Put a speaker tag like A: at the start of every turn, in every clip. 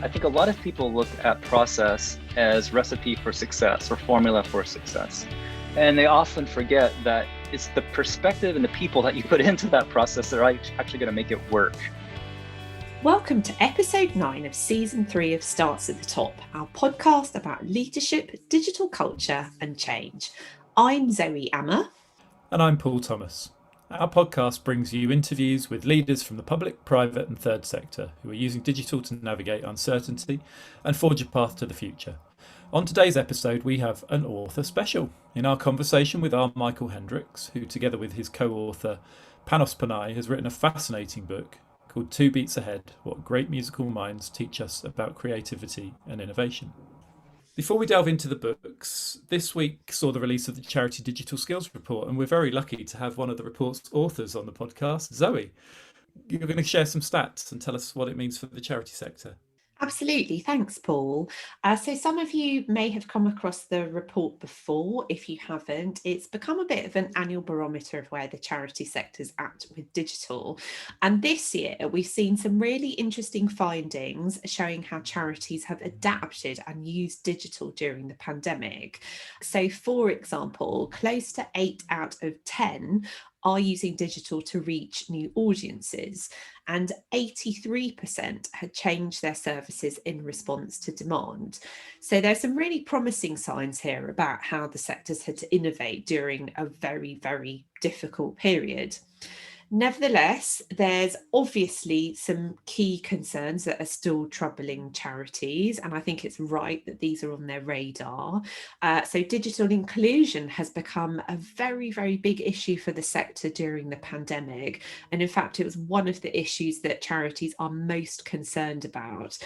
A: I think a lot of people look at process as recipe for success or formula for success. And they often forget that it's the perspective and the people that you put into that process that are actually going to make it work.
B: Welcome to episode 9 of season 3 of Starts at the Top, our podcast about leadership, digital culture and change. I'm Zoe Amma.
C: And I'm Paul Thomas. Our podcast brings you interviews with leaders from the public, private and third sector who are using digital to navigate uncertainty and forge a path to the future. On today's episode, we have an author special. In our conversation with R.Michael Hendrix, who together with his co-author Panos Panay has written a fascinating book called 2 Beats Ahead, What Great Musical Minds Teach Us About Creativity and Innovation. Before we delve into the books, this week saw the release of the Charity Digital Skills Report, and we're very lucky to have one of the report's authors on the podcast, Zoe. You're going to share some stats and tell us what it means for the charity sector.
B: Absolutely. Thanks, Paul. So some of you may have come across the report before. If you haven't, it's become a bit of an annual barometer of where the charity sector's at with digital. And this year, we've seen some really interesting findings showing how charities have adapted and used digital during the pandemic. So, for example, close to 8 out of 10 are using digital to reach new audiences, and 83% had changed their services in response to demand. So there's some really promising signs here about how the sectors had to innovate during a very, very difficult period. Nevertheless, there's obviously some key concerns that are still troubling charities, and I think it's right that these are on their radar. So digital inclusion has become a very, very big issue for the sector during the pandemic. And in fact, it was one of the issues that charities are most concerned about.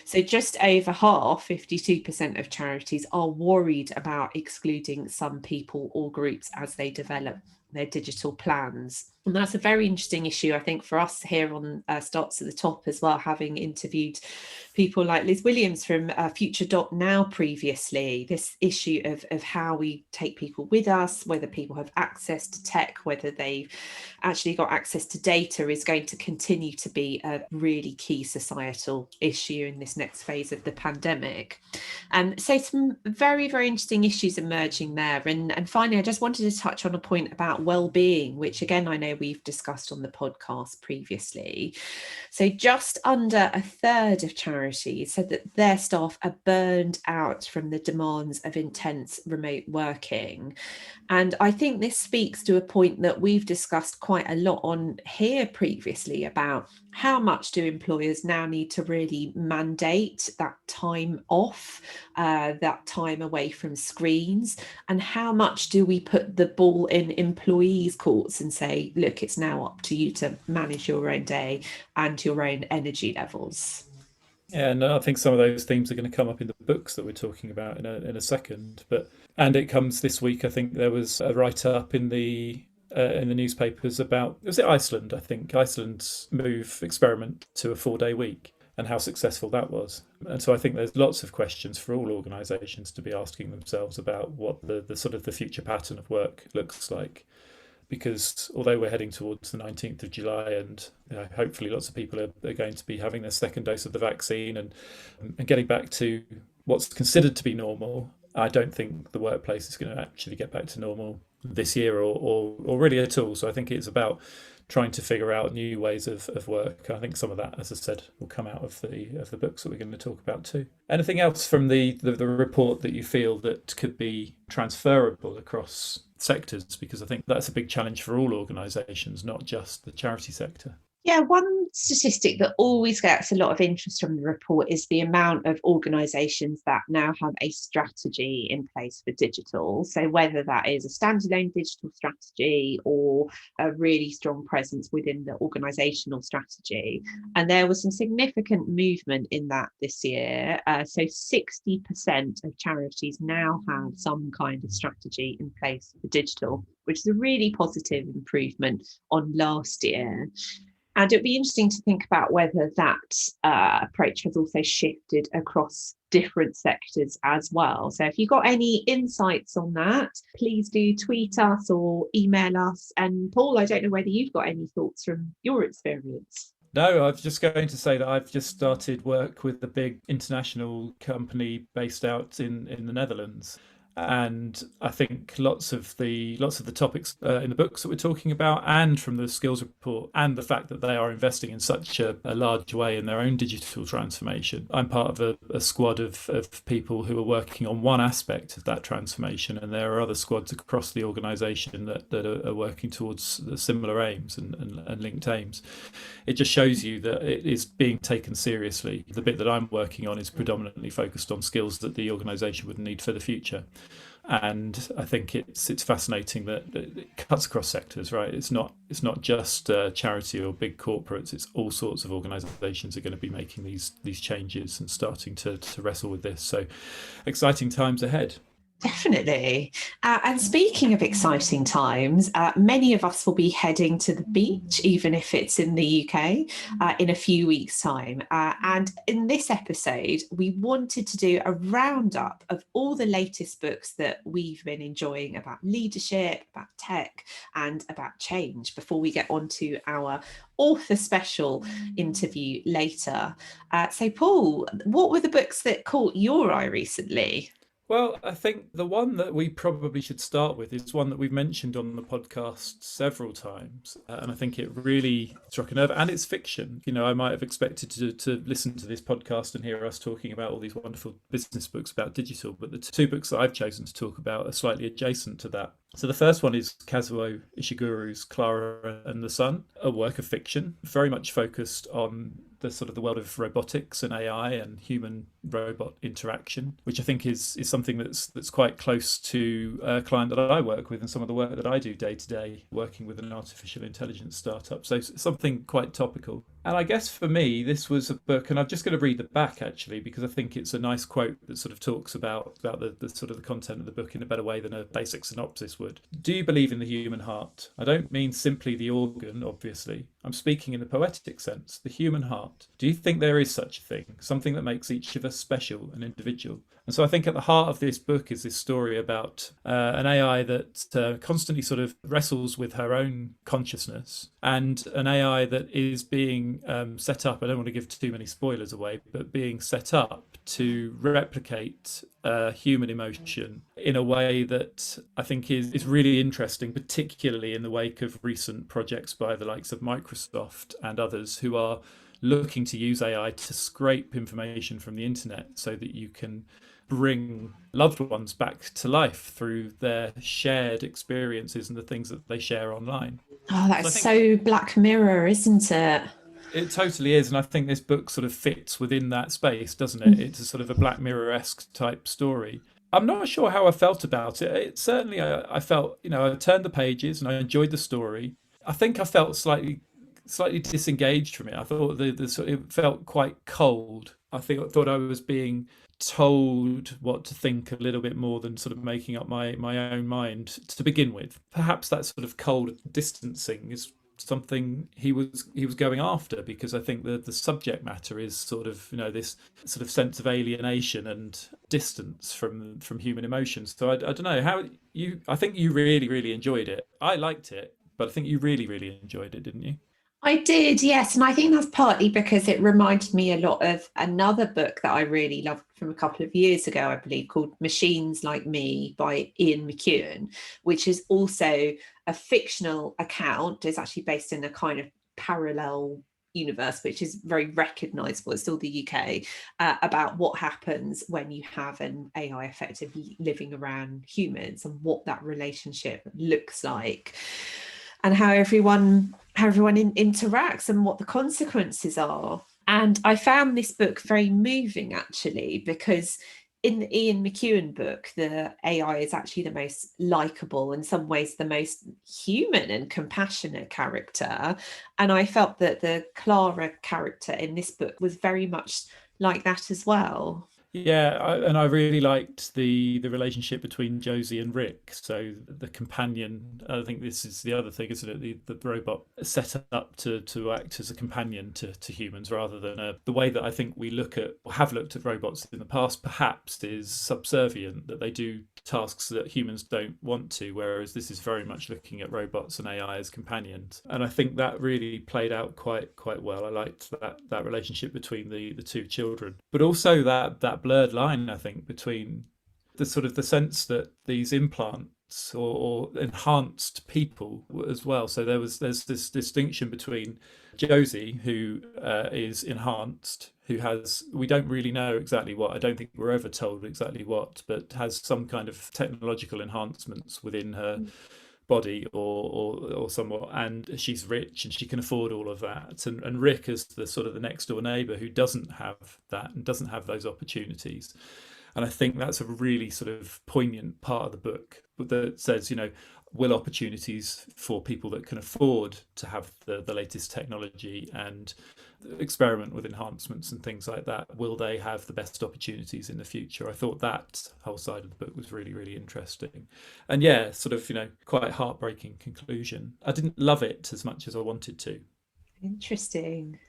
B: So just over half, 52% of charities are worried about excluding some people or groups as they develop their digital plans. And that's a very interesting issue, I think, for us here on Starts at the Top as well, having interviewed people like Liz Williams from Future.now previously. This issue of how we take people with us, whether people have access to tech, whether they've actually got access to data, is going to continue to be a really key societal issue in this next phase of the pandemic. So some very, very interesting issues emerging there. And finally, I just wanted to touch on a point about well-being, which again, I know we've discussed on the podcast previously. So just under a third of charities said that their staff are burned out from the demands of intense remote working. And I think this speaks to a point that we've discussed quite a lot on here previously about how much do employers now need to really mandate that time off, that time away from screens, and how much do we put the ball in employees' courts and say, look, it's now up to you to manage your own day and your own energy levels.
C: Yeah, and I think some of those themes are going to come up in the books that we're talking about in a second. And it comes this week. I think there was a write-up in the newspapers about, was it Iceland? I think Iceland's experiment to a 4-day week and how successful that was. And so I think there's lots of questions for all organisations to be asking themselves about what the sort of the future pattern of work looks like. Because although we're heading towards the 19th of July and hopefully lots of people are going to be having their second dose of the vaccine and getting back to what's considered to be normal, I don't think the workplace is going to actually get back to normal this year or really at all. So I think it's about trying to figure out new ways of work. I think some of that, as I said, will come out of the books that we're going to talk about too. Anything else from the report that you feel that could be transferable across sectors? Because I think that's a big challenge for all organisations, not just the charity sector.
B: Yeah, one statistic that always gets a lot of interest from the report is the amount of organisations that now have a strategy in place for digital. So whether that is a standalone digital strategy or a really strong presence within the organisational strategy. And there was some significant movement in that this year. So 60% of charities now have some kind of strategy in place for digital, which is a really positive improvement on last year. And it'd be interesting to think about whether that approach has also shifted across different sectors as well. So if you've got any insights on that, please do tweet us or email us. And Paul, I don't know whether you've got any thoughts from your experience.
C: No, I was just going to say that I've just started work with a big international company based out in the Netherlands. And I think lots of the topics in the books that we're talking about, and from the skills report, and the fact that they are investing in such a large way in their own digital transformation. I'm part of a squad of people who are working on one aspect of that transformation, and there are other squads across the organisation that are working towards the similar aims and linked aims. It just shows you that it is being taken seriously. The bit that I'm working on is predominantly focused on skills that the organisation would need for the future. And I think it's fascinating that it cuts across sectors, right? It's not just charity or big corporates. It's all sorts of organisations are going to be making these changes and starting to wrestle with this. So exciting times ahead.
B: Definitely. And speaking of exciting times, many of us will be heading to the beach, even if it's in the UK, in a few weeks' time. And in this episode, we wanted to do a roundup of all the latest books that we've been enjoying about leadership, about tech, and about change before we get on to our author special interview later. So, Paul, what were the books that caught your eye recently?
C: Well, I think the one that we probably should start with is one that we've mentioned on the podcast several times. And I think it really struck a nerve, and it's fiction. I might have expected to listen to this podcast and hear us talking about all these wonderful business books about digital, but the two books that I've chosen to talk about are slightly adjacent to that. So the first one is Kazuo Ishiguro's Clara and the Sun, a work of fiction, very much focused on the world of robotics and AI and human robot interaction, which I think is something that's quite close to a client that I work with and some of the work that I do day to day, working with an artificial intelligence startup. So it's something quite topical. And I guess for me, this was a book, and I'm just going to read the back actually, because I think it's a nice quote that sort of talks about the sort of the content of the book in a better way than a basic synopsis would. Do you believe in the human heart? I don't mean simply the organ, obviously. I'm speaking in the poetic sense, the human heart. Do you think there is such a thing, something that makes each of us special and individual? And so I think at the heart of this book is this story about an AI that constantly sort of wrestles with her own consciousness, and an AI that is being set up, I don't want to give too many spoilers away, but being set up to replicate human emotion in a way that I think is really interesting, particularly in the wake of recent projects by the likes of Microsoft and others who are looking to use AI to scrape information from the internet so that you can bring loved ones back to life through their shared experiences and the things that they share online.
B: Oh, that's so Black Mirror, isn't it?
C: It totally is, and I think this book sort of fits within that space, doesn't it? It's a sort of a Black Mirror-esque type story. I'm not sure how I felt about it. It certainly, I felt, I turned the pages and I enjoyed the story. I think I felt slightly disengaged from it. I thought it felt quite cold. I thought I was being told what to think a little bit more than sort of making up my own mind to begin with. Perhaps that sort of cold distancing is something he was going after, because I think the subject matter is sort of this sort of sense of alienation and distance from human emotions. So I don't know how I think you really enjoyed it. I liked it, but I think you really enjoyed it, didn't you?
B: I did, yes. And I think that's partly because it reminded me a lot of another book that I really loved from a couple of years ago, I believe, called Machines Like Me by Ian McEwan, which is also a fictional account. It's actually based in a kind of parallel universe, which is very recognisable. It's still the UK, about what happens when you have an AI effectively living around humans and what that relationship looks like, and how everyone interacts and what the consequences are. And I found this book very moving, actually, because in the Ian McEwan book, the AI is actually the most likable, in some ways the most human and compassionate character. And I felt that the Clara character in this book was very much like that as well.
C: And I really liked the relationship between Josie and Rick. So the companion, I think this is the other thing, isn't it? The robot set up to act as a companion to humans rather than the way that I think we look at or have looked at robots in the past perhaps is subservient, that they do tasks that humans don't want to, whereas this is very much looking at robots and AI as companions. And I think that really played out quite well. I liked that relationship between the two children, but also that blurred line, I think, between the sort of the sense that these implants or enhanced people as well. So there's this distinction between Josie, who is enhanced, who has, we don't really know exactly what, I don't think we're ever told exactly what, but has some kind of technological enhancements within her body or somewhat, and she's rich and she can afford all of that, and Rick is the sort of the next door neighbor who doesn't have that and doesn't have those opportunities. And I think that's a really sort of poignant part of the book that says, will opportunities for people that can afford to have the latest technology and experiment with enhancements and things like that, will they have the best opportunities in the future? I thought that whole side of the book was really, really interesting. And sort of, quite heartbreaking conclusion. I didn't love it as much as I wanted to.
B: Interesting.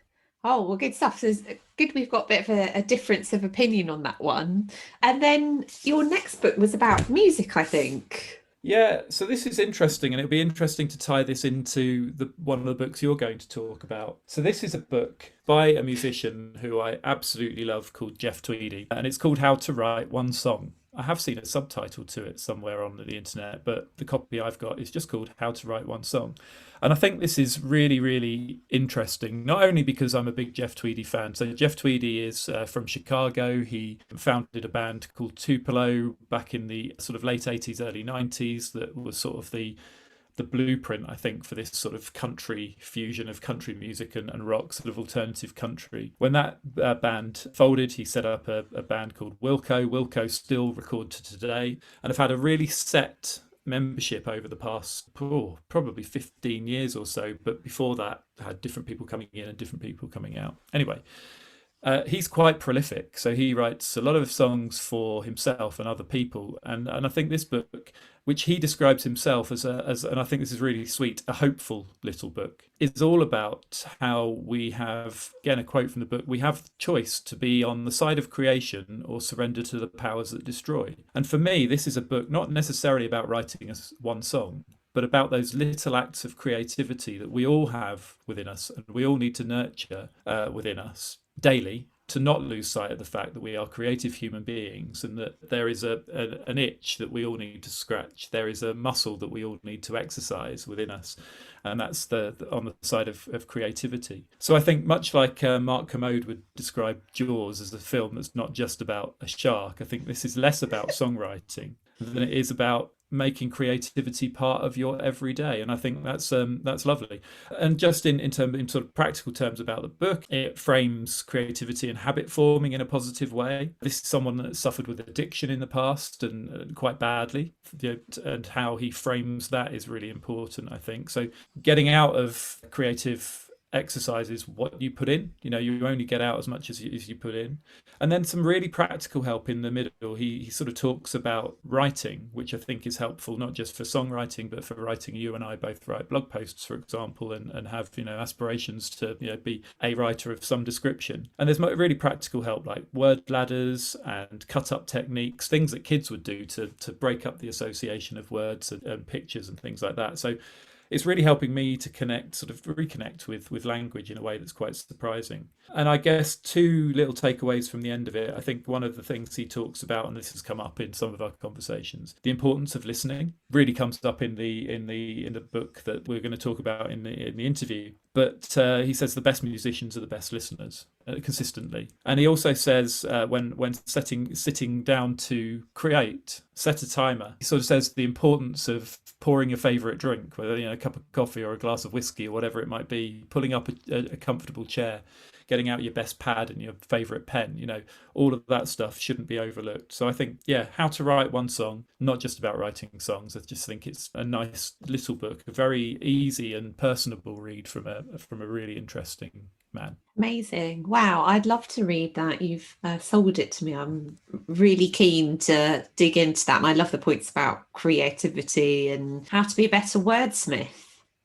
B: Oh, well, good stuff. So it's good we've got a bit of a difference of opinion on that one. And then your next book was about music, I think.
C: Yeah, so this is interesting, and it'll be interesting to tie this into one of the books you're going to talk about. So this is a book by a musician who I absolutely love called Jeff Tweedy, and it's called How to Write One Song. I have seen a subtitle to it somewhere on the internet, but the copy I've got is just called How to Write One Song. And I think this is really, really interesting, not only because I'm a big Jeff Tweedy fan. So Jeff Tweedy is from Chicago. He founded a band called Tupelo back in the sort of late 80s, early 90s that was sort of the blueprint, I think, for this sort of country fusion of country music and rock, sort of alternative country. When that band folded, he set up a band called Wilco. Wilco still record to today and have had a really set membership over the past probably 15 years or so, but before that had different people coming in and different people coming out. Anyway, he's quite prolific, so he writes a lot of songs for himself and other people, and I think this book, which he describes himself as and I think this is really sweet, a hopeful little book, is all about how we have, again, a quote from the book, we have the choice to be on the side of creation or surrender to the powers that destroy. And for me, this is a book not necessarily about writing one song, but about those little acts of creativity that we all have within us and we all need to nurture within us daily, to not lose sight of the fact that we are creative human beings and that there is an itch that we all need to scratch. There is a muscle that we all need to exercise within us. And that's on the side of creativity. So I think much like Mark Kermode would describe Jaws as a film that's not just about a shark, I think this is less about songwriting than it is about making creativity part of your everyday, and I think that's lovely. And just in sort of practical terms about the book, it frames creativity and habit forming in a positive way. This is someone that suffered with addiction in the past and quite badly, and how he frames that is really important, I think. So getting out of creative exercises what you put in, you only get out as much as you put in. And then some really practical help in the middle. He sort of talks about writing, which I think is helpful not just for songwriting but for writing. You and I both write blog posts, for example, and have aspirations to be a writer of some description. And there's really practical help like word ladders and cut up techniques, things that kids would do to break up the association of words and pictures and things like that. So it's really helping me to reconnect with language in a way that's quite surprising. And I guess two little takeaways from the end of it. I think one of the things he talks about, and this has come up in some of our conversations, the importance of listening really comes up in the book that we're going to talk about in the interview. But he says the best musicians are the best listeners consistently. And he also says when sitting down to create, set a timer. He sort of says the importance of pouring your favourite drink, whether a cup of coffee or a glass of whiskey or whatever it might be, pulling up a comfortable chair, getting out your best pad and your favourite pen, all of that stuff shouldn't be overlooked. So I think, How to Write One Song, not just about writing songs. I just think it's a nice little book, a very easy and personable read from a really interesting man.
B: Amazing. Wow, I'd love to read that. You've sold it to me. I'm really keen to dig into that. And I love the points about creativity and how to be a better wordsmith.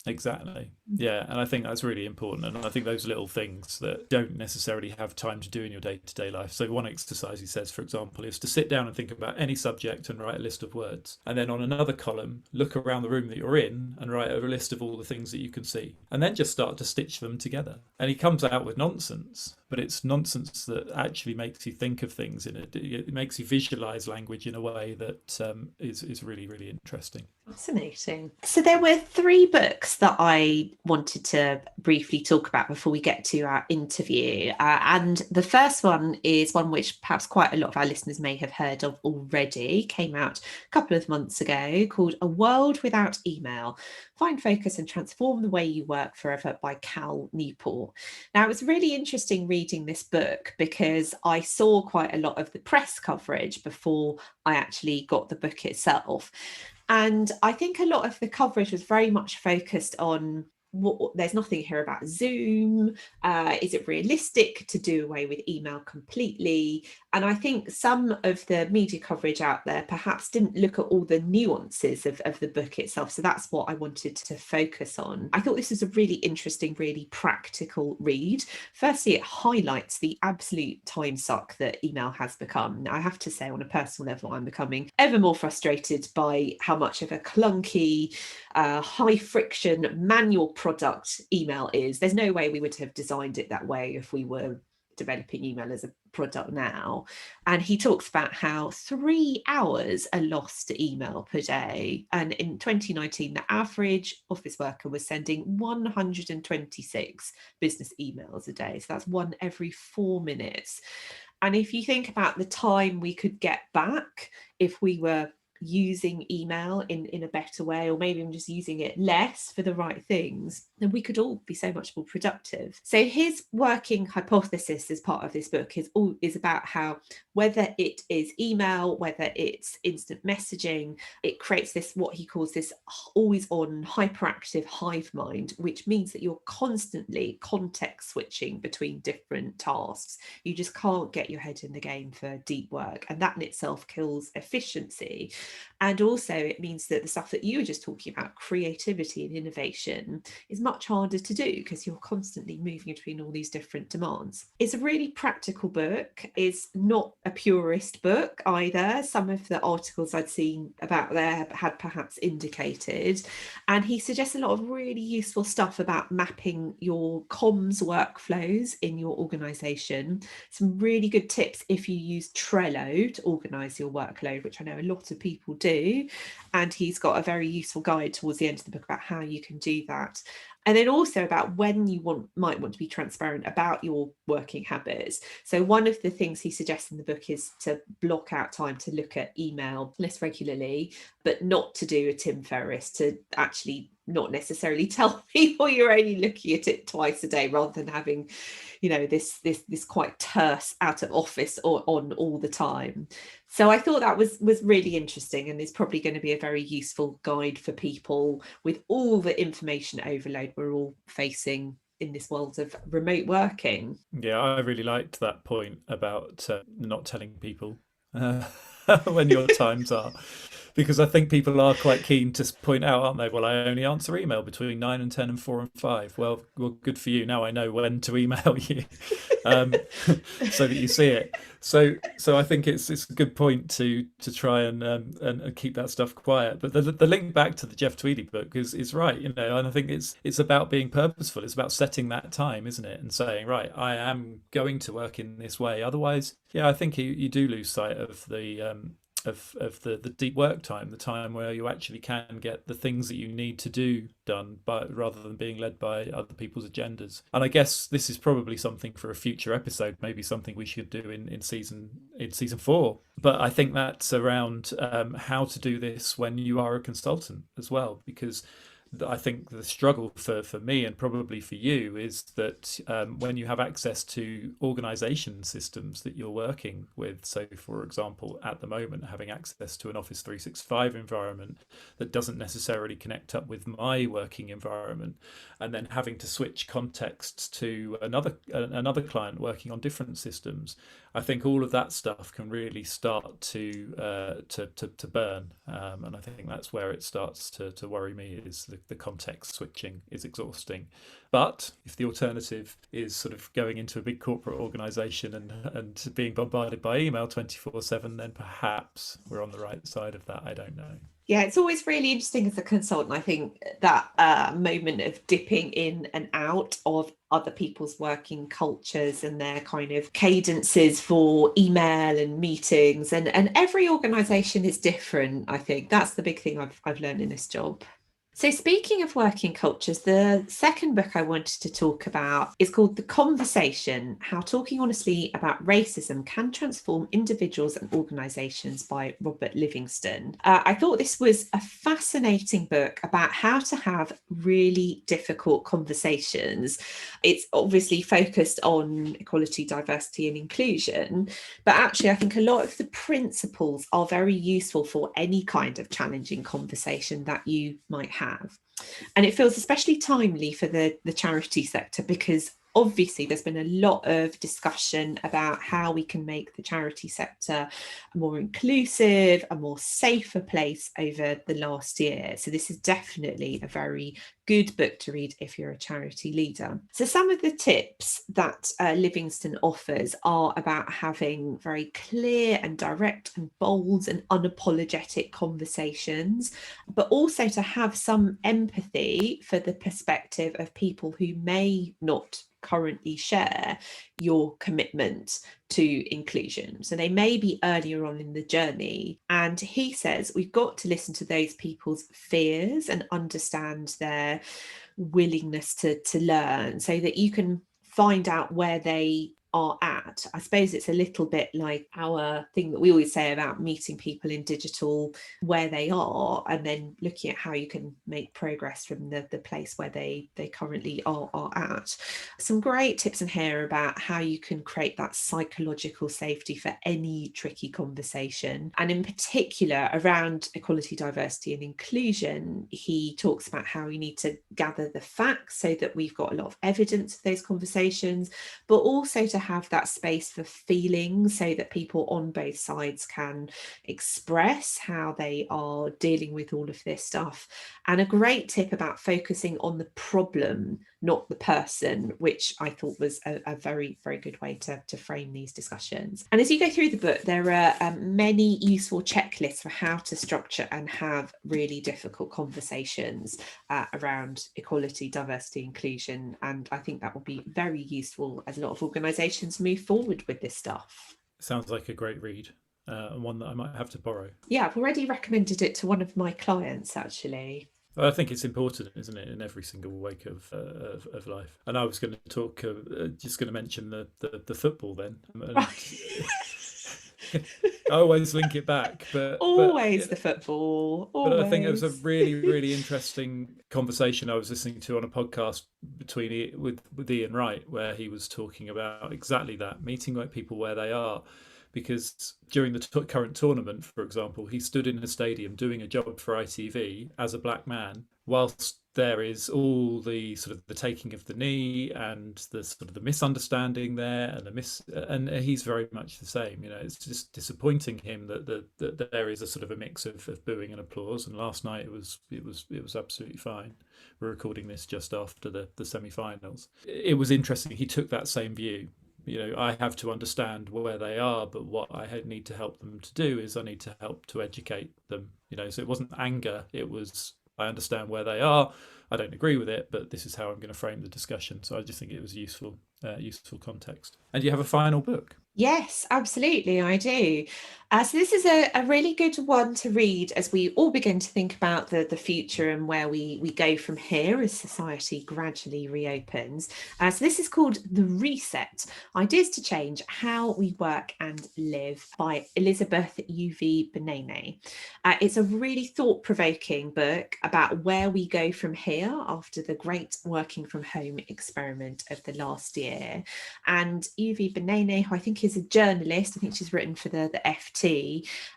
C: Exactly. Yeah, and I think that's really important. And I think those little things that don't necessarily have time to do in your day-to-day life. So one exercise he says, for example, is to sit down and think about any subject and write a list of words. And then on another column, look around the room that you're in and write a list of all the things that you can see. And then just start to stitch them together. And he comes out with nonsense, but it's nonsense that actually makes you think of things it makes you visualize language in a way that is really, really interesting.
B: Fascinating. So there were 3 books that I wanted to briefly talk about before we get to our interview. And the first one is one which perhaps quite a lot of our listeners may have heard of already. Came out a couple of months ago, called A World Without Email: Find Focus and Transform the Way You Work Forever by Cal Newport. Now, it was really interesting reading this book because I saw quite a lot of the press coverage before I actually got the book itself. And I think a lot of the coverage was very much focused on there's nothing here about Zoom. Is it realistic to do away with email completely? And I think some of the media coverage out there perhaps didn't look at all the nuances of the book itself. So that's what I wanted to focus on. I thought this was a really interesting, really practical read. Firstly, it highlights the absolute time suck that email has become. Now, I have to say, on a personal level, I'm becoming ever more frustrated by how much of a clunky, high friction manual product email is. There's no way we would have designed it that way if we were developing email as a product now. And he talks about how 3 hours are lost to email per day. And in 2019, the average office worker was sending 126 business emails a day. So that's one every 4 minutes. And if you think about the time we could get back if we were using email in a better way, or maybe I'm just using it less for the right things, then we could all be so much more productive. So his working hypothesis as part of this book is about how, whether it is email, whether it's instant messaging, it creates this, what he calls this always on hyperactive hive mind, which means that you're constantly context switching between different tasks. You just can't get your head in the game for deep work, and that in itself kills efficiency. And also it means that the stuff that you were just talking about, creativity and innovation, is much harder to do because you're constantly moving between all these different demands. It's a really practical book. It's not a purist book either. Some of the articles I'd seen about there had perhaps indicated. And he suggests a lot of really useful stuff about mapping your comms workflows in your organisation. Some really good tips if you use Trello to organise your workload, which I know a lot of people do. And he's got a very useful guide towards the end of the book about how you can do that. And then also about when you might want to be transparent about your working habits. So one of the things he suggests in the book is to block out time to look at email less regularly, but not to do a Tim Ferriss, to actually not necessarily tell people you're only looking at it twice a day, rather than having, this quite terse out of office or on all the time. So I thought that was really interesting, and is probably going to be a very useful guide for people with all the information overload we're all facing in this world of remote working.
C: Yeah, I really liked that point about not telling people when your times are, because I think people are quite keen to point out, aren't they? Well, I only answer email between 9 and 10 and 4 and 5. Well, good for you. Now I know when to email you, so that you see it. So I think it's a good point to try and keep that stuff quiet. But the link back to the Jeff Tweedy book is right, and I think it's about being purposeful. It's about setting that time, isn't it? And saying, right, I am going to work in this way. Otherwise, yeah, I think you do lose sight of the the deep work time, the time where you actually can get the things that you need to do done, but rather than being led by other people's agendas. And I guess this is probably something for a future episode, maybe something we should do in season 4. But I think that's around how to do this when you are a consultant as well, because I think the struggle for me and probably for you is that when you have access to organization systems that you're working with, so for example, at the moment, having access to an Office 365 environment that doesn't necessarily connect up with my working environment, and then having to switch contexts to another client working on different systems, I think all of that stuff can really start to burn, and I think that's where it starts to worry me. Is the context switching is exhausting, but if the alternative is sort of going into a big corporate organisation and being bombarded by email 24/7, then perhaps we're on the right side of that. I don't know.
B: Yeah, it's always really interesting as a consultant. I think that moment of dipping in and out of other people's working cultures and their kind of cadences for email and meetings, and every organisation is different. I think that's the big thing I've learned in this job. So speaking of working cultures, the second book I wanted to talk about is called The Conversation: How Talking Honestly About Racism Can Transform Individuals and Organisations by Robert Livingston. I thought this was a fascinating book about how to have really difficult conversations. It's obviously focused on equality, diversity and inclusion, but actually I think a lot of the principles are very useful for any kind of challenging conversation that you might have. And it feels especially timely for the charity sector, because obviously there's been a lot of discussion about how we can make the charity sector a more inclusive, a more safer place over the last year. So this is definitely a very good book to read if you're a charity leader. So some of the tips that Livingston offers are about having very clear and direct and bold and unapologetic conversations, but also to have some empathy for the perspective of people who may not currently share your commitment to inclusion. So they may be earlier on in the journey. And he says we've got to listen to those people's fears and understand their willingness to learn, so that you can find out where they are at. I suppose it's a little bit like our thing that we always say about meeting people in digital where they are, and then looking at how you can make progress from the place where they currently are at. Some great tips in here about how you can create that psychological safety for any tricky conversation. And in particular around equality, diversity and inclusion, he talks about how we need to gather the facts so that we've got a lot of evidence of those conversations, but also to have that space for feelings so that people on both sides can express how they are dealing with all of this stuff. And a great tip about focusing on the problem, not the person, which I thought was a very, very good way to frame these discussions. And as you go through the book, there are many useful checklists for how to structure and have really difficult conversations around equality, diversity, inclusion. And I think that will be very useful as a lot of organisations move forward with this stuff.
C: Sounds like a great read, and one that I might have to borrow.
B: Yeah, I've already recommended it to one of my clients, actually.
C: I think it's important, isn't it, in every single wake of life. And I was going to talk, just going to mention the football then. I always link it back, but
B: the football. Always.
C: But I think it was a really, really interesting conversation I was listening to on a podcast with Ian Wright, where he was talking about exactly that, meeting people where they are. Because during the current tournament, for example, he stood in a stadium doing a job for ITV as a black man, whilst there is all the sort of the taking of the knee and the sort of the misunderstanding there, and he's very much the same. You know, it's just disappointing him that there is a sort of a mix of booing and applause. And last night it was absolutely fine. We're recording this just after the semi-finals. It was interesting. He took that same view. You know, I have to understand where they are, but what I need to help them to do is I need to help to educate them. You know, so it wasn't anger. It was, I understand where they are. I don't agree with it, but this is how I'm going to frame the discussion. So I just think it was useful context. And you have a final book?
B: Yes, absolutely, I do. So this is a really good one to read as we all begin to think about the future and where we go from here as society gradually reopens. So this is called The Reset, Ideas to Change How We Work and Live by Elizabeth U.V. Benene. It's a really thought-provoking book about where we go from here after the great working from home experiment of the last year. And U.V. Benene, who I think is a journalist, I think she's written for the FT,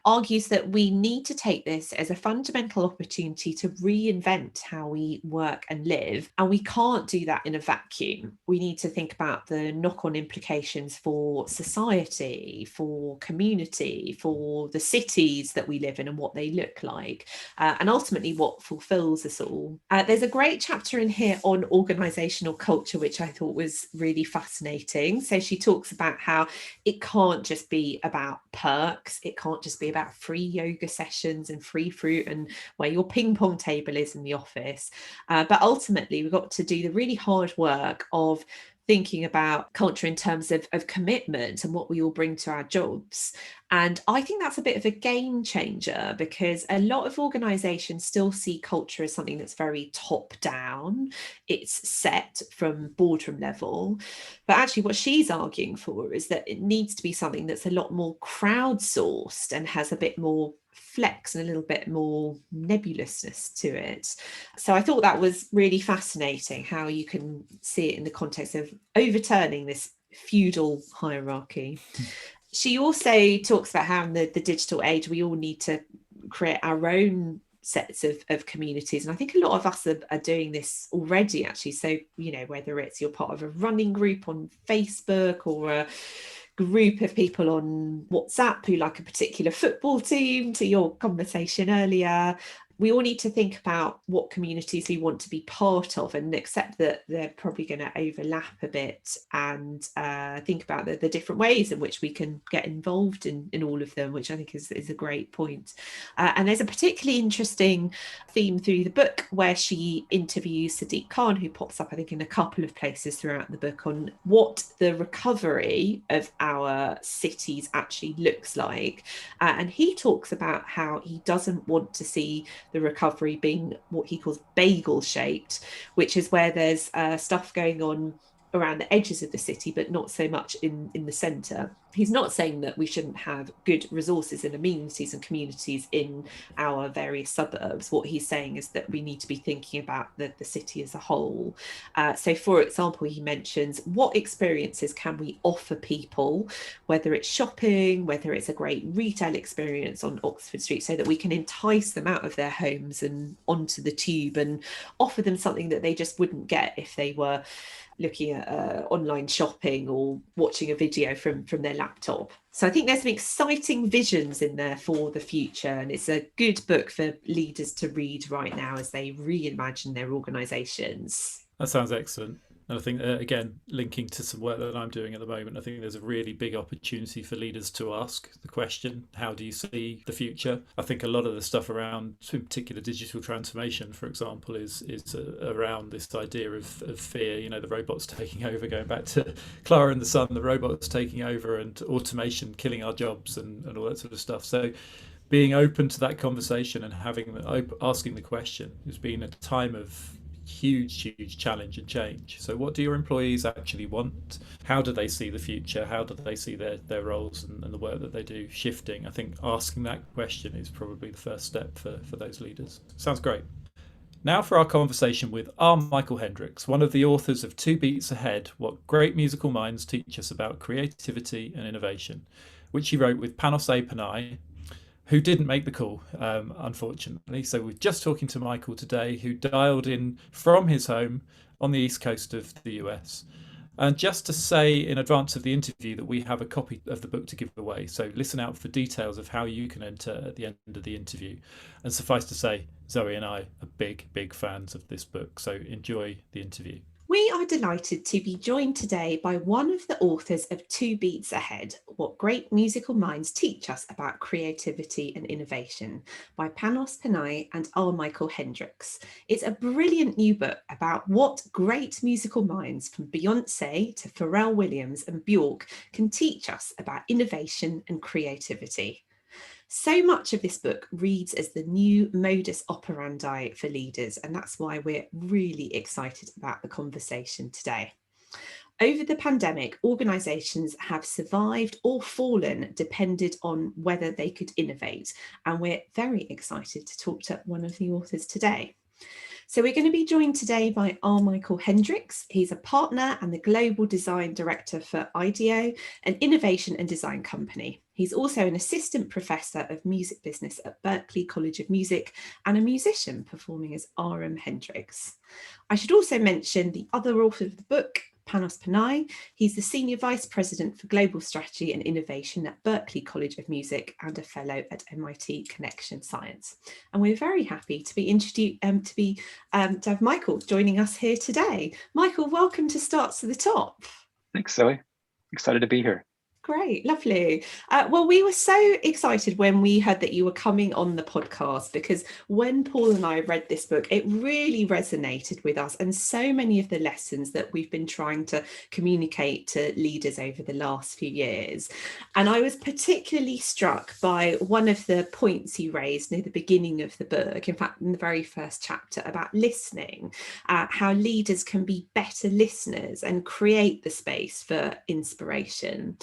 B: argues that we need to take this as a fundamental opportunity to reinvent how we work and live. And we can't do that in a vacuum. We need to think about the knock-on implications for society, for community, for the cities that we live in and what they look like, and ultimately what fulfills us all. There's a great chapter in here on organisational culture, which I thought was really fascinating. So she talks about how it can't just be about perks. It can't just be about free yoga sessions and free fruit and where your ping pong table is in the office. But ultimately, we've got to do the really hard work of thinking about culture in terms of commitment and what we all bring to our jobs. And I think that's a bit of a game changer, because a lot of organisations still see culture as something that's very top down. It's set from boardroom level. But actually what she's arguing for is that it needs to be something that's a lot more crowdsourced and has a bit more flex and a little bit more nebulousness to it. So I thought that was really fascinating, how you can see it in the context of overturning this feudal hierarchy. She also talks about how in the digital age we all need to create our own sets of communities, and I think a lot of us are doing this already, actually. So, you know, whether it's you're part of a running group on Facebook or a group of people on WhatsApp who like a particular football team, to your conversation earlier, we all need to think about what communities we want to be part of and accept that they're probably going to overlap a bit, and think about the different ways in which we can get involved in all of them, which I think is a great point. And there's a particularly interesting theme through the book where she interviews Sadiq Khan, who pops up, I think, in a couple of places throughout the book, on what the recovery of our cities actually looks like. And he talks about how he doesn't want to see the recovery being what he calls bagel shaped, which is where there's stuff going on around the edges of the city, but not so much in the centre. He's not saying that we shouldn't have good resources and amenities and communities in our various suburbs. What he's saying is that we need to be thinking about the city as a whole. So, for example, he mentions what experiences can we offer people, whether it's shopping, whether it's a great retail experience on Oxford Street, so that we can entice them out of their homes and onto the tube and offer them something that they just wouldn't get if they were looking at online shopping or watching a video from their laptop. So I think there's some exciting visions in there for the future, and it's a good book for leaders to read right now as they reimagine their organisations.
C: That sounds excellent. And I think, again, linking to some work that I'm doing at the moment, I think there's a really big opportunity for leaders to ask the question, how do you see the future? I think a lot of the stuff around, in particular, digital transformation, for example, is around this idea of fear, you know, the robots taking over, going back to Clara and the Sun, the robots taking over and automation killing our jobs and all that sort of stuff. So being open to that conversation and asking the question has been a time of huge challenge and change. So what do your employees actually want? How do they see the future? How do they see their roles and the work that they do shifting? I think asking that question is probably the first step for those leaders. Sounds great. Now for our conversation with R.Michael Hendrix, one of the authors of 2 Beats Ahead, What Great Musical Minds Teach Us About Creativity and Innovation, which he wrote with Panos Panay, who didn't make the call, unfortunately. So we're just talking to Michael today, who dialed in from his home on the east coast of the US. And just to say in advance of the interview that we have a copy of the book to give away. So listen out for details of how you can enter at the end of the interview. And suffice to say, Zoe and I are big fans of this book. So enjoy the interview.
B: We are delighted to be joined today by one of the authors of 2 Beats Ahead, What Great Musical Minds Teach Us About Creativity and Innovation, by Panos Panay and R.Michael Hendrix. It's a brilliant new book about what great musical minds from Beyonce to Pharrell Williams and Bjork can teach us about innovation and creativity. So much of this book reads as the new modus operandi for leaders, and that's why we're really excited about the conversation today. Over the pandemic, organisations have survived or fallen depended on whether they could innovate, and we're very excited to talk to one of the authors today. So we're going to be joined today by R.Michael Hendrix. He's a partner and the Global Design Director for IDEO, an innovation and design company. He's also an assistant professor of music business at Berklee College of Music and a musician performing as R.M. Hendrix. I should also mention the other author of the book, Panos Panay. He's the Senior Vice President for Global Strategy and Innovation at Berklee College of Music and a Fellow at MIT Connection Science. And we're very happy to be introduced to have Michael joining us here today. Michael, welcome to Starts to the Top.
A: Thanks, Zoe. Excited to be here.
B: Great, lovely. Well, we were so excited when we heard that you were coming on the podcast, because when Paul and I read this book, it really resonated with us, and so many of the lessons that we've been trying to communicate to leaders over the last few years. And I was particularly struck by one of the points you raised near the beginning of the book, in fact, in the very first chapter, about listening, how leaders can be better listeners and create the space for inspiration.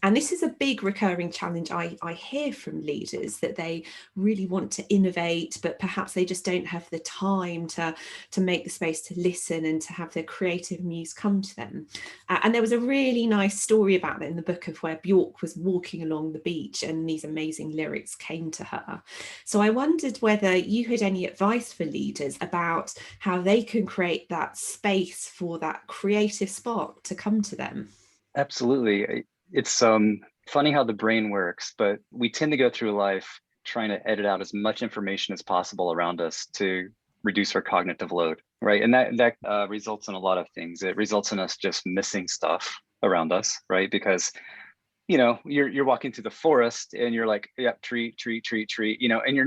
B: And this is a big recurring challenge I hear from leaders, that they really want to innovate, but perhaps they just don't have the time to make the space to listen and to have their creative muse come to them. And there was a really nice story about that in the book, of where Bjork was walking along the beach and these amazing lyrics came to her. So I wondered whether you had any advice for leaders about how they can create that space for that creative spark to come to them.
A: Absolutely. It's funny how the brain works, but we tend to go through life trying to edit out as much information as possible around us to reduce our cognitive load, right? And that results in a lot of things. It results in us just missing stuff around us, right? Because you're walking through the forest and you're like, yeah, tree, and you're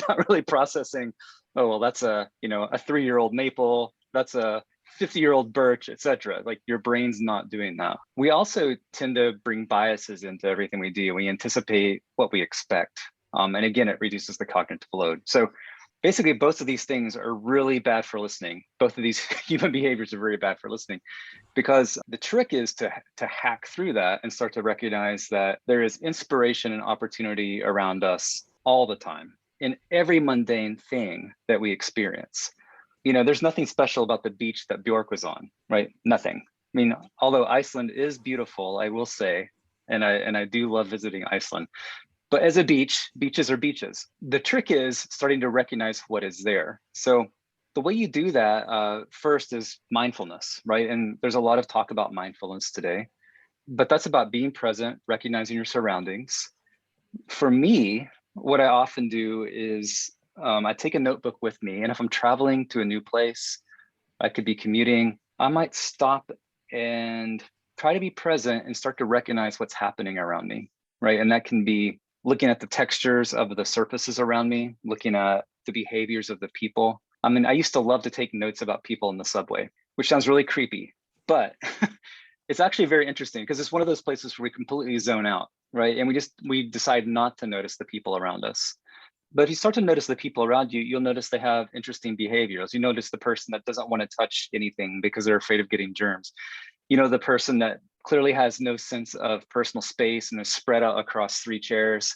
A: not really processing, oh well, that's a 3-year-old maple, that's a 50-year-old birch, etc. Like, your brain's not doing that. We also tend to bring biases into everything we do. We anticipate what we expect. And again, it reduces the cognitive load. So basically, both of these things are really bad for listening. Both of these human behaviors are very bad for listening, because the trick is to hack through that and start to recognize that there is inspiration and opportunity around us all the time in every mundane thing that we experience. There's nothing special about the beach that Bjork was on, right? Nothing. I mean, although Iceland is beautiful, I will say, and I do love visiting Iceland, but as a beach, beaches are beaches. The trick is starting to recognize what is there. So the way you do that first is mindfulness, right? And there's a lot of talk about mindfulness today, but that's about being present, recognizing your surroundings. For me, what I often do is I take a notebook with me, and if I'm traveling to a new place, I could be commuting, I might stop and try to be present and start to recognize what's happening around me, right? And that can be looking at the textures of the surfaces around me, looking at the behaviors of the people. I mean, I used to love to take notes about people in the subway, which sounds really creepy, but it's actually very interesting, because it's one of those places where we completely zone out, right? And we decide not to notice the people around us. But if you start to notice the people around you, you'll notice they have interesting behaviors. You notice the person that doesn't want to touch anything because they're afraid of getting germs. The person that clearly has no sense of personal space and is spread out across 3 chairs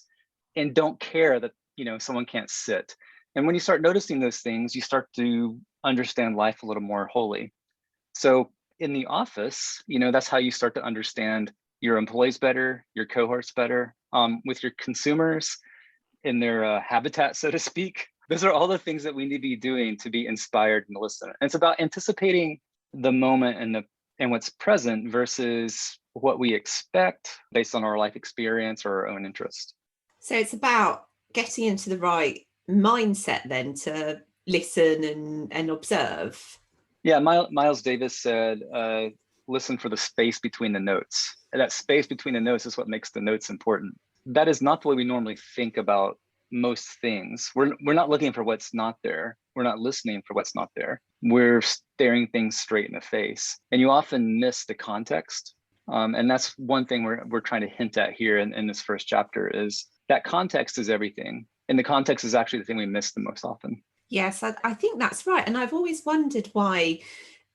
A: and don't care that, someone can't sit. And when you start noticing those things, you start to understand life a little more wholly. So in the office, that's how you start to understand your employees better, your cohorts better, with your consumers in their habitat, so to speak. Those are all the things that we need to be doing to be inspired and listen. And it's about anticipating the moment and what's present versus what we expect based on our life experience or our own interest.
B: So it's about getting into the right mindset then to listen and observe.
A: Yeah, Miles Davis said, listen for the space between the notes. And that space between the notes is what makes the notes important. That is not the way we normally think about most things. We're not looking for what's not there. We're not listening for what's not there. We're staring things straight in the face. And you often miss the context. And that's one thing we're trying to hint at here in this first chapter, is that context is everything. And the context is actually the thing we miss the most often.
B: Yes, I think that's right. And I've always wondered why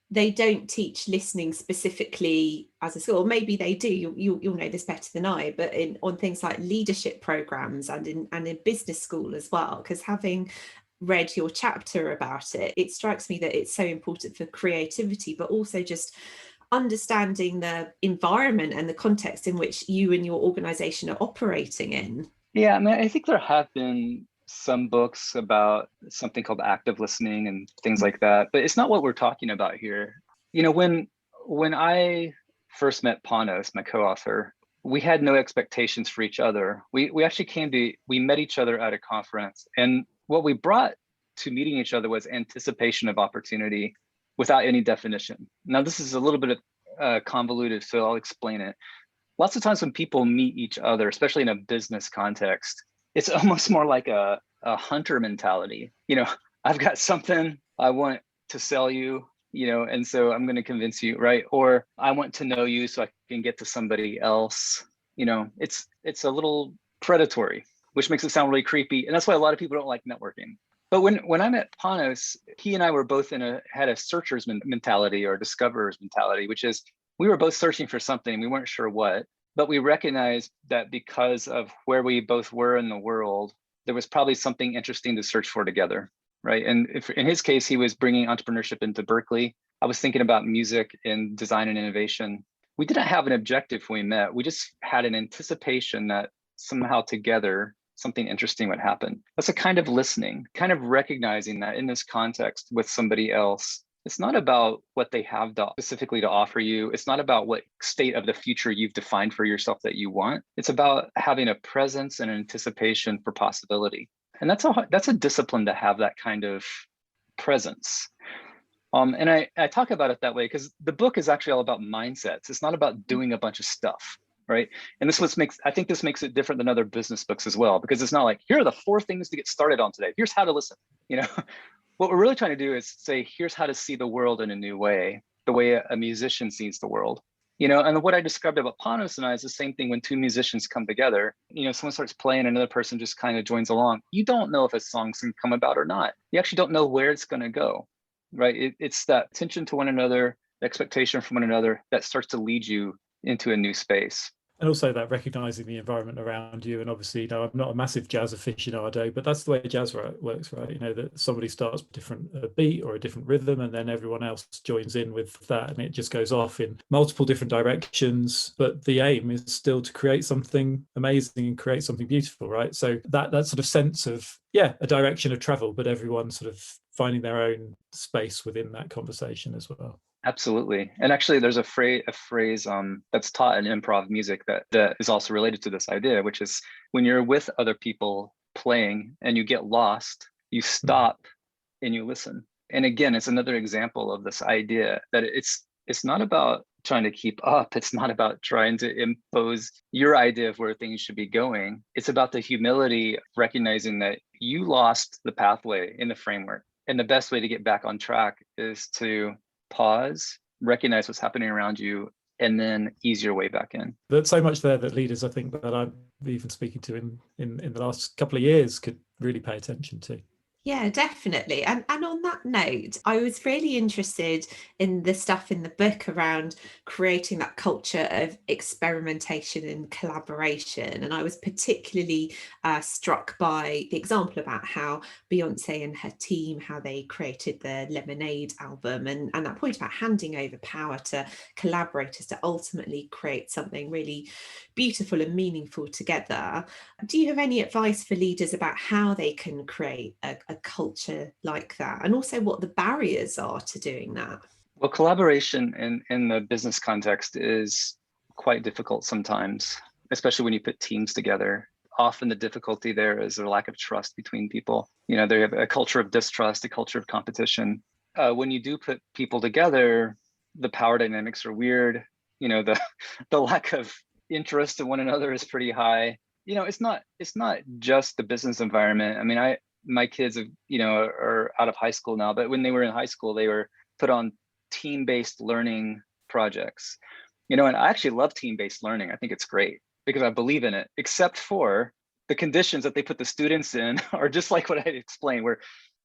B: they don't teach listening specifically as a skill, or maybe they do. You'll know this better than I, but on things like leadership programs and in business school as well. Because having read your chapter about it, it strikes me that it's so important for creativity, but also just understanding the environment and the context in which you and your organization are operating in.
A: Yeah, I mean, I think there have been some books about something called active listening and things like that, but it's not what we're talking about here. You know, when I first met Panos, my co-author, we had no expectations for each other. We actually we met each other at a conference, and what we brought to meeting each other was anticipation of opportunity without any definition. Now, this is a little bit convoluted, so I'll explain it. Lots of times when people meet each other, especially in a business context, it's almost more like a hunter mentality. You know, I've got something I want to sell you, you know, and so I'm going to convince you, right? Or I want to know you so I can get to somebody else. You know, it's a little predatory, which makes it sound really creepy. And that's why a lot of people don't like networking. But when I met Panos, he and I were both had a searcher's mentality or discoverer's mentality, which is we were both searching for something. We weren't sure what, but we recognized that because of where we both were in the world, there was probably something interesting to search for together, right? And in his case, he was bringing entrepreneurship into Berkeley. I was thinking about music and design and innovation. We didn't have an objective when we met. We just had an anticipation that somehow together, something interesting would happen. That's a kind of listening, kind of recognizing that in this context with somebody else, it's not about what they have specifically to offer you. It's not about what state of the future you've defined for yourself that you want. It's about having a presence and anticipation for possibility. And that's a discipline to have that kind of presence. And I talk about it that way because the book is actually all about mindsets. It's not about doing a bunch of stuff, right? And I think this makes it different than other business books as well, because it's not like, here are the 4 things to get started on today. Here's how to listen, you know? What we're really trying to do is say, here's how to see the world in a new way, the way a musician sees the world. You know, and what I described about Panos and I is the same thing when 2 musicians come together. You know, someone starts playing, another person just kind of joins along. You don't know if a song's going to come about or not. You actually don't know where it's going to go, right? It's that attention to one another, expectation from one another that starts to lead you into a new space.
C: And also that recognizing the environment around you. And obviously, you know, I'm not a massive jazz aficionado, but that's the way jazz works, right? You know, that somebody starts a different beat or a different rhythm, and then everyone else joins in with that, and it just goes off in multiple different directions. But the aim is still to create something amazing and create something beautiful, right? So that sort of sense of, a direction of travel, but everyone sort of finding their own space within that conversation as well.
A: Absolutely. And actually there's a phrase that's taught in improv music that is also related to this idea, which is when you're with other people playing and you get lost, you stop and you listen. And again, it's another example of this idea that it's not about trying to keep up. It's not about trying to impose your idea of where things should be going. It's about the humility of recognizing that you lost the pathway in the framework. And the best way to get back on track is to pause, recognize what's happening around you, and then ease your way back in.
C: There's so much there that leaders, I think, that I'm even speaking to in the last couple of years could really pay attention to.
B: Yeah, definitely. And on that note, I was really interested in the stuff in the book around creating that culture of experimentation and collaboration. And I was particularly struck by the example about how Beyonce and her team, how they created the Lemonade album, and that point about handing over power to collaborators to ultimately create something really beautiful and meaningful together. Do you have any advice for leaders about how they can create a culture like that, and also what the barriers are to doing that?
A: Well, collaboration in the business context is quite difficult sometimes, especially when you put teams together. Often the difficulty there is a lack of trust between people. You know, they have a culture of distrust, a culture of competition. When you do put people together, the power dynamics are weird. You know, the lack of interest in one another is pretty high. You know, it's not just the business environment. I mean, my kids are out of high school now, but when they were in high school, they were put on team-based learning projects. You know, and I actually love team-based learning. I think it's great because I believe in it, except for the conditions that they put the students in are just like what I explained, where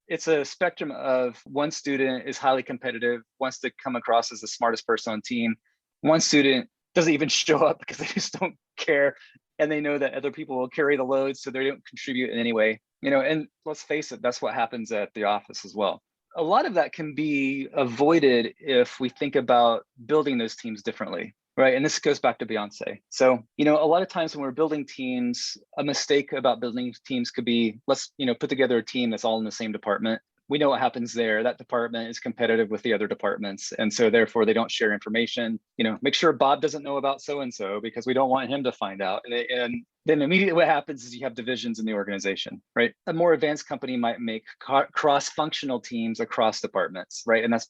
A: it's a spectrum of one student is highly competitive, wants to come across as the smartest person on team. One student doesn't even show up because they just don't care. And they know that other people will carry the load, so they don't contribute in any way. And let's face it, that's what happens at the office as well. A lot of that can be avoided if we think about building those teams differently, right? And this goes back to Beyonce. So, a lot of times when we're building teams, a mistake about building teams could be, let's, put together a team that's all in the same department. We know what happens there. That department is competitive with the other departments. And so therefore they don't share information. Make sure Bob doesn't know about so-and-so because we don't want him to find out. And then immediately what happens is you have divisions in the organization, right? A more advanced company might make cross-functional teams across departments, right? And that's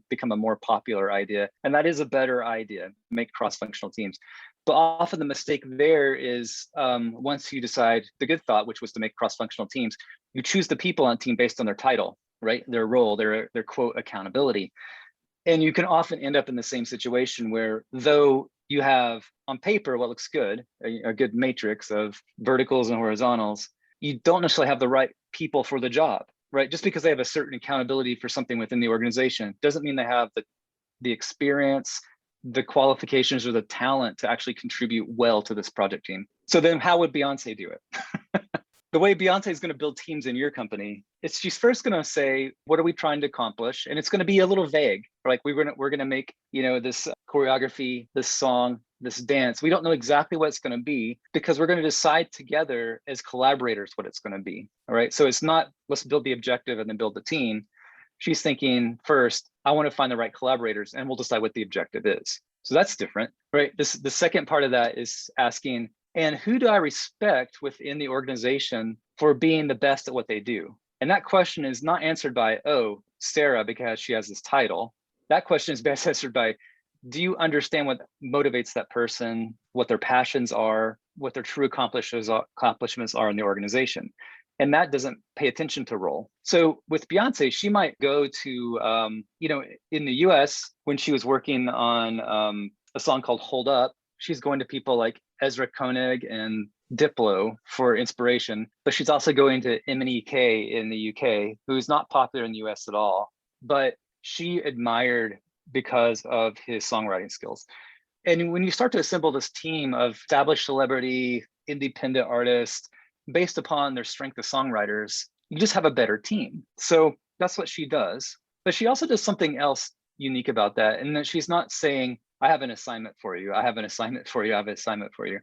A: become a more popular idea. And that is a better idea, make cross-functional teams. But often the mistake there is once you decide the good thought, which was to make cross-functional teams, you choose the people on team based on their title, right? Their role, their quote accountability. And you can often end up in the same situation where though you have on paper what looks good, a good matrix of verticals and horizontals, you don't necessarily have the right people for the job, right? Just because they have a certain accountability for something within the organization doesn't mean they have the experience, the qualifications, or the talent to actually contribute well to this project team. So then how would Beyonce do it? The way Beyonce is going to build teams in your company, she's first going to say, what are we trying to accomplish? And it's going to be a little vague. Like we're going to make, this choreography, this song, this dance. We don't know exactly what it's going to be because we're going to decide together as collaborators what it's going to be. All right. So it's not, let's build the objective and then build the team. She's thinking first, I want to find the right collaborators and we'll decide what the objective is. So that's different, right? The second part of that is asking, and who do I respect within the organization for being the best at what they do? And that question is not answered by, oh, Sarah, because she has this title. That question is best answered by, do you understand what motivates that person, what their passions are, what their true accomplishments are in the organization? And that doesn't pay attention to role. So with Beyonce, she might go to, in the US, when she was working on a song called Hold Up, she's going to people like Ezra Koenig and Diplo for inspiration, but she's also going to MNEK in the UK, who's not popular in the US at all, but she admired because of his songwriting skills. And when you start to assemble this team of established celebrity, independent artists, based upon their strength as songwriters, you just have a better team. So that's what she does. But she also does something else unique about that. And that she's not saying, I have an assignment for you. I have an assignment for you. I have an assignment for you.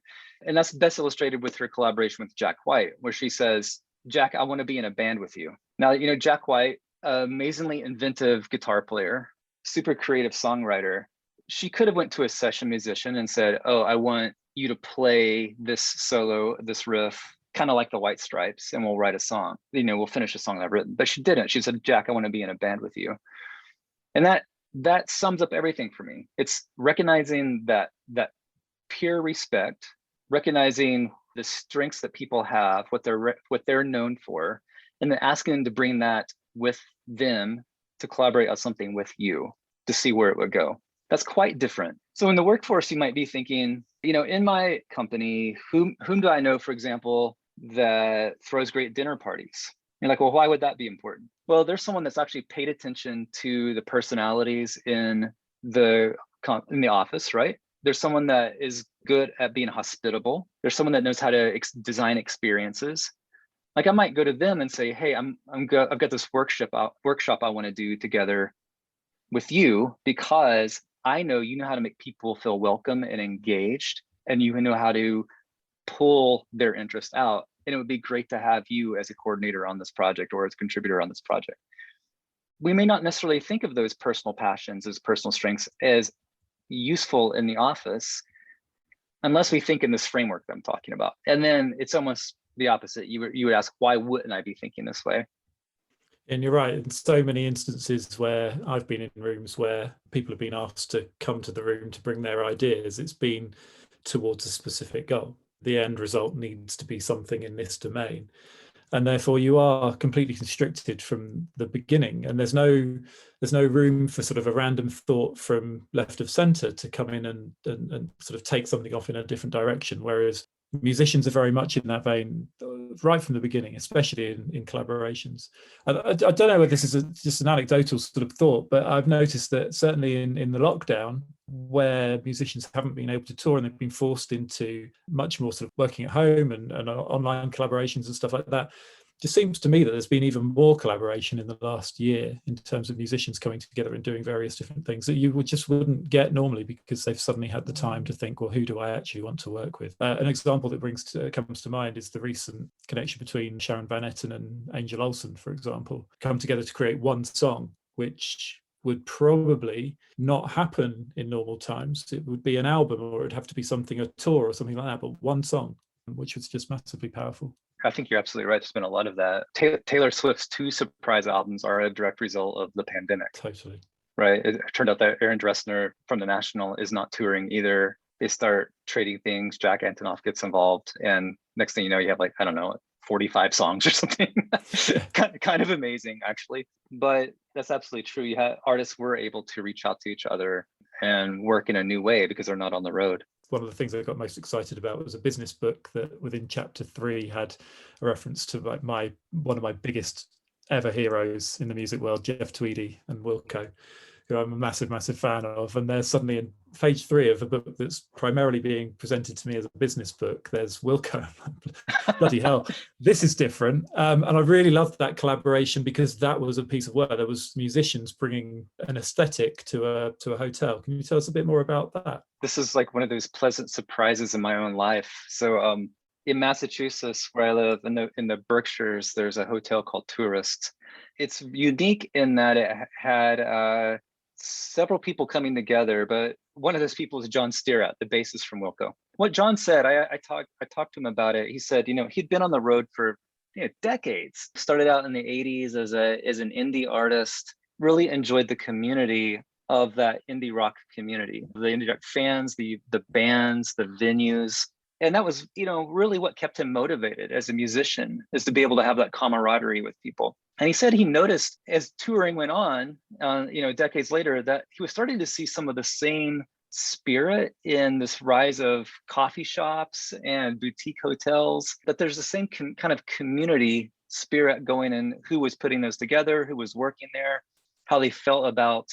A: And that's best illustrated with her collaboration with Jack White, where she says, Jack, I want to be in a band with you. Now, Jack White, amazingly inventive guitar player, super creative songwriter. She could have went to a session musician and said, oh, I want you to play this solo, this riff, kind of like the White Stripes, and we'll write a song. We'll finish a song that I've written. But she didn't. She said, Jack, I want to be in a band with you. And that sums up everything for me. It's recognizing that peer respect, recognizing the strengths that people have, what they're known for, and then asking them to bring that with them to collaborate on something with you to see where it would go. That's quite different. So in the workforce, you might be thinking, in my company, whom do I know, for example, that throws great dinner parties? You're like, well, why would that be important? Well, there's someone that's actually paid attention to the personalities in the office, right? There's someone that is good at being hospitable. There's someone that knows how to design experiences. Like I might go to them and say, hey, I've got this workshop I want to do together with you because I know you know how to make people feel welcome and engaged, and you know how to pull their interest out. And it would be great to have you as a coordinator on this project or as a contributor on this project. We may not necessarily think of those personal passions, as personal strengths, as useful in the office, unless we think in this framework that I'm talking about. And then it's almost the opposite. You would ask, why wouldn't I be thinking this way?
C: And you're right. In so many instances where I've been in rooms where people have been asked to come to the room to bring their ideas, it's been towards a specific goal. The end result needs to be something in this domain. And therefore you are completely constricted from the beginning. And there's no room for sort of a random thought from left of center to come in and sort of take something off in a different direction. Whereas musicians are very much in that vein right from the beginning, especially in collaborations. I don't know whether this is just an anecdotal sort of thought, but I've noticed that certainly in the lockdown, where musicians haven't been able to tour and they've been forced into much more sort of working at home and online collaborations and stuff like that, it just seems to me that there's been even more collaboration in the last year in terms of musicians coming together and doing various different things that you wouldn't get normally, because they've suddenly had the time to think, well, who do I actually want to work with? An example that comes to mind is the recent connection between Sharon Van Etten and Angel Olsen, for example, come together to create one song, which would probably not happen in normal times. It would be an album, or it'd have to be something, a tour or something like that, but one song, which was just massively powerful.
A: I think you're absolutely right. There's been a lot of that. Taylor Swift's 2 surprise albums are a direct result of the pandemic.
C: Totally.
A: Right. It turned out that Aaron Dressner from The National is not touring either. They start trading things. Jack Antonoff gets involved. And next thing you know, you have 45 songs or something. kind of amazing, actually. But that's absolutely true. Artists were able to reach out to each other and work in a new way because they're not on the road.
C: One of the things I got most excited about was a business book that within chapter 3 had a reference to one of my biggest ever heroes in the music world, Jeff Tweedy and Wilco, who I'm a massive fan of. And there's suddenly in page 3 of a book that's primarily being presented to me as a business book, there's Wilco. Bloody hell, this is different. And I really loved that collaboration, because that was a piece of work. There was musicians bringing an aesthetic to a hotel. Can you tell us a bit more about that?
A: This is like one of those pleasant surprises in my own life. So in Massachusetts, where I live, in the Berkshires, there's a hotel called Tourist. It's unique in that it had several people coming together, but one of those people is John Steeratt, the bassist from Wilco. What John said, I talked to him about it. He said, he'd been on the road for decades. Started out in the 80s as an indie artist. Really enjoyed the community of that indie rock community, the indie rock fans, the bands, the venues. And that was, really what kept him motivated as a musician, is to be able to have that camaraderie with people. And he said he noticed as touring went on, decades later, that he was starting to see some of the same spirit in this rise of coffee shops and boutique hotels, that there's the same kind of community spirit going in, who was putting those together, who was working there, how they felt about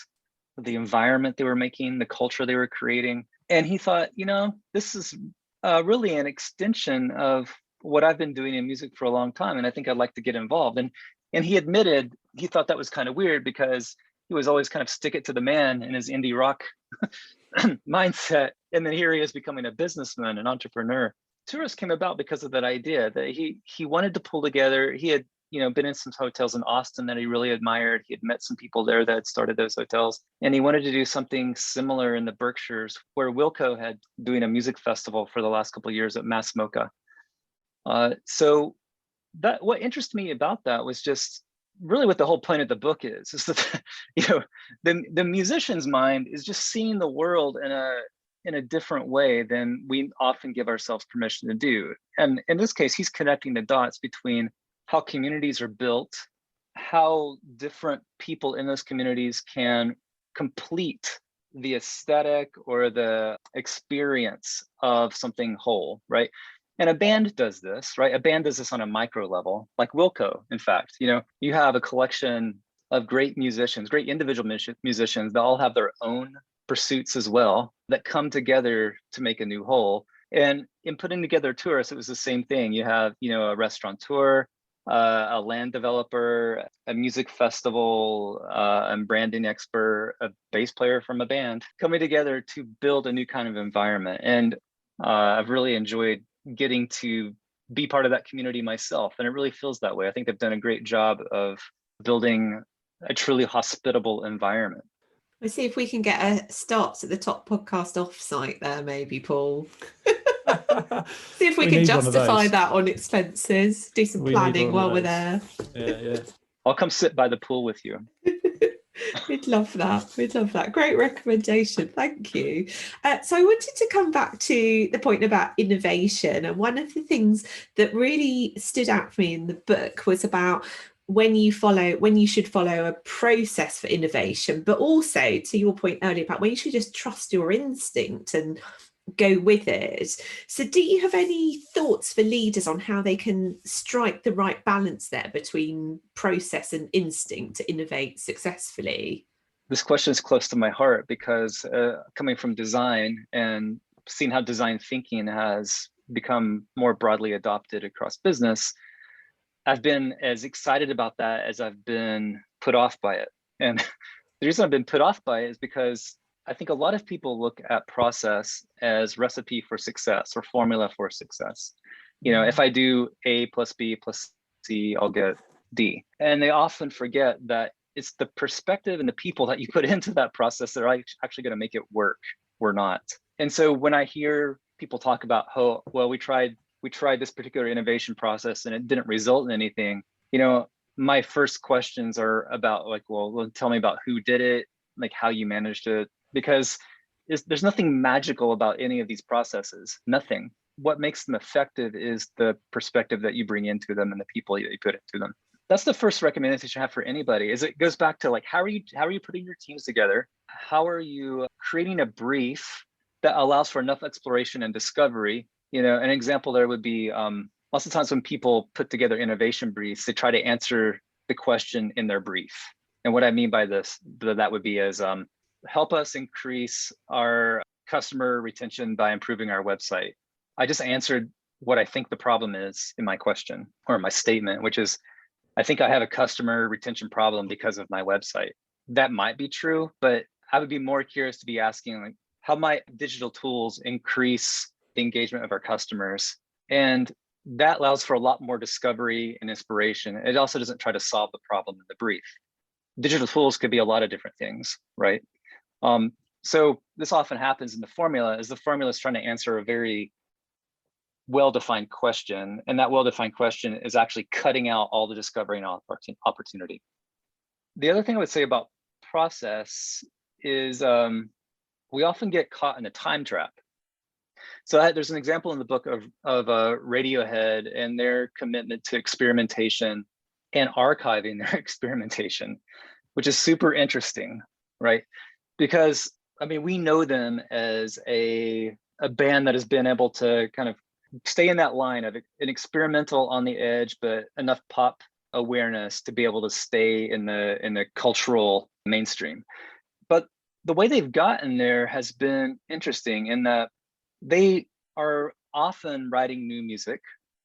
A: the environment they were making, the culture they were creating. And he thought, this is really an extension of what I've been doing in music for a long time, and I think I'd like to get involved. And he admitted he thought that was kind of weird, because he was always kind of stick it to the man in his indie rock mindset. And then here he is becoming a businessman, an entrepreneur. Tourist came about because of that idea that he wanted to pull together. He had been in some hotels in Austin that he really admired. He had met some people there that had started those hotels, and he wanted to do something similar in the Berkshires, where Wilco had doing a music festival for the last couple of years at Mass Mocha. So that what interested me about that was just really what the whole point of the book is that the musician's mind is just seeing the world in a different way than we often give ourselves permission to do. And in this case, he's connecting the dots between how communities are built, how different people in those communities can complete the aesthetic or the experience of something whole, right? And a band does this, right? A band does this on a micro level, like Wilco, in fact. You have a collection of great musicians, great individual musicians that all have their own pursuits as well, that come together to make a new whole. And in putting together Tourists, it was the same thing. You have, a restaurateur, a land developer, a music festival, and branding expert, a bass player from a band, coming together to build a new kind of environment. And I've really enjoyed getting to be part of that community myself. And it really feels that way. I think they've done a great job of building a truly hospitable environment.
B: Let's see if we can get a Starts at the Top podcast offsite there, maybe, Paul. See if we can justify that on expenses. Do some planning while we're there.
C: Yeah.
A: I'll come sit by the pool with you.
B: We'd love that. Great recommendation. Thank you. So I wanted to come back to the point about innovation. And one of the things that really stood out for me in the book was about when you should follow a process for innovation, but also to your point earlier about when you should just trust your instinct and go with it. So do you have any thoughts for leaders on how they can strike the right balance there between process and instinct to innovate successfully?
A: This question is close to my heart because coming from design and seeing how design thinking has become more broadly adopted across business, I've been as excited about that as I've been put off by it. And the reason I've been put off by it is because I think a lot of people look at process as recipe for success or formula for success. You know, if I do A plus B plus C, I'll get D. And they often forget that it's the perspective and the people that you put into that process that are actually going to make it work or not. And so when I hear people talk about, oh, well, we tried this particular innovation process and it didn't result in anything, you know, my first questions are about like, well, tell me about who did it, like how you managed it, because there's nothing magical about any of these processes, nothing. What makes them effective is the perspective that you bring into them and the people that you put into them. That's the first recommendation I have for anybody. Is it goes back to like, how are you putting your teams together? How are you creating a brief that allows for enough exploration and discovery? You know, an example there would be lots of times when people put together innovation briefs, they try to answer the question in their brief. And what I mean by this, that would be as help us increase our customer retention by improving our website. I just answered what I think the problem is in my question or my statement, which is, I think I have a customer retention problem because of my website. That might be true, but I would be more curious to be asking, like, how might digital tools increase the engagement of our customers? And that allows for a lot more discovery and inspiration. It also doesn't try to solve the problem in the brief. Digital tools could be a lot of different things, right? So this often happens in the formula, is the formula is trying to answer a very well-defined question, and that well-defined question is actually cutting out all the discovery and opportunity. The other thing I would say about process is we often get caught in a time trap. So there's an example in the book of Radiohead and their commitment to experimentation and archiving their experimentation, which is super interesting, right? Because I mean, we know them as a band that has been able to kind of stay in that line of an experimental on the edge, but enough pop awareness to be able to stay in the cultural mainstream. But the way they've gotten there has been interesting in that they are often writing new music,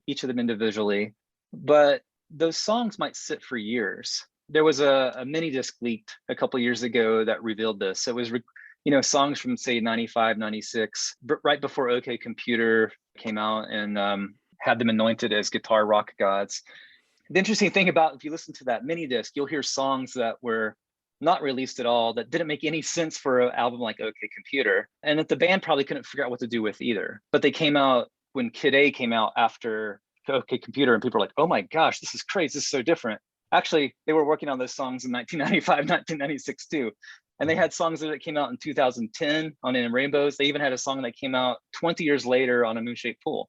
A: each of them individually, but those songs might sit for years. There was a mini disc leaked a couple of years ago that revealed this. It was, you know, songs from say 95, 96, right before OK Computer came out and had them anointed as guitar rock gods. The interesting thing about, if you listen to that mini disc, you'll hear songs that were not released at all, that didn't make any sense for an album like OK Computer, and that the band probably couldn't figure out what to do with either. But they came out when Kid A came out after OK Computer, and people were like, oh my gosh, this is crazy, this is so different. Actually, they were working on those songs in 1995, 1996 too. And they had songs that came out in 2010 on In Rainbows. They even had a song that came out 20 years later on A Moonshaped Pool.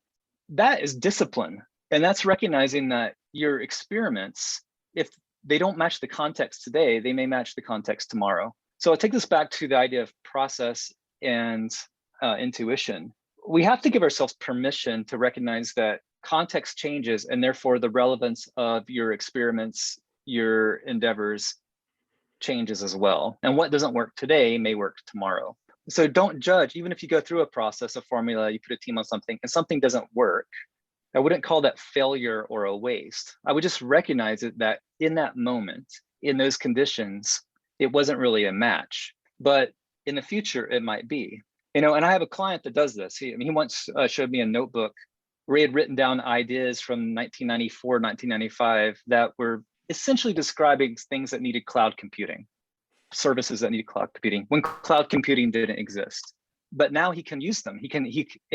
A: That is discipline. And that's recognizing that your experiments, if they don't match the context today, they may match the context tomorrow. So I'll take this back to the idea of process and intuition. We have to give ourselves permission to recognize that context changes, and therefore the relevance of your experiments, your endeavors changes as well. And what doesn't work today may work tomorrow. So don't judge, even if you go through a process, a formula, you put a team on something and something doesn't work. I wouldn't call that failure or a waste. I would just recognize it that in that moment, in those conditions, it wasn't really a match, but in the future, it might be. You know, and I have a client that does this. He once showed me a notebook where he had written down ideas from 1994, 1995 that were essentially describing things that needed cloud computing, services that needed cloud computing, when cloud computing didn't exist. But now he can use them. He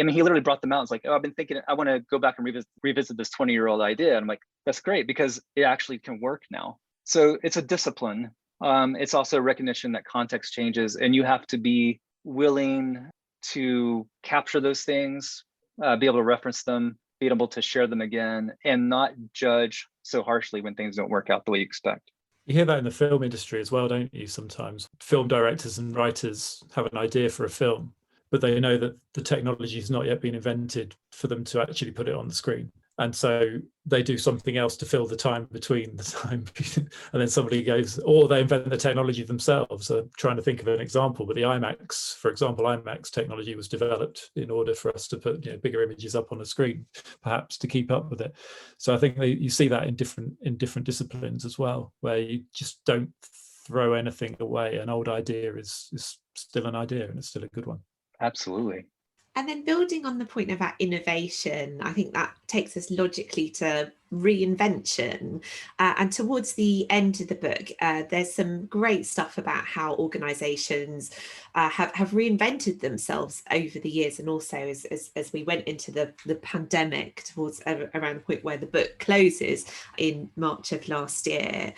A: literally brought them out. It's like, oh, I've been thinking, I want to go back and revisit this 20-year-old idea. And I'm like, that's great, because it actually can work now. So it's a discipline. It's also a recognition that context changes, and you have to be willing to capture those things, be able to reference them, be able to share them again, and not judge so harshly when things don't work out the way you expect.
C: You hear that in the film industry as well, don't you? Sometimes film directors and writers have an idea for a film, but they know that the technology has not yet been invented for them to actually put it on the screen. And so they do something else to fill the time between the time. And then somebody goes, or they invent the technology themselves. So I'm trying to think of an example, but the IMAX, for example, IMAX technology was developed in order for us to put bigger images up on a screen, perhaps to keep up with it. So I think you see that in different disciplines as well, where you just don't throw anything away. An old idea is still an idea, and it's still a good one.
A: Absolutely.
B: And then building on the point about innovation, I think that takes us logically to reinvention. And towards the end of the book, there's some great stuff about how organisations have reinvented themselves over the years, and also as we went into the pandemic towards around the point where the book closes in March of last year.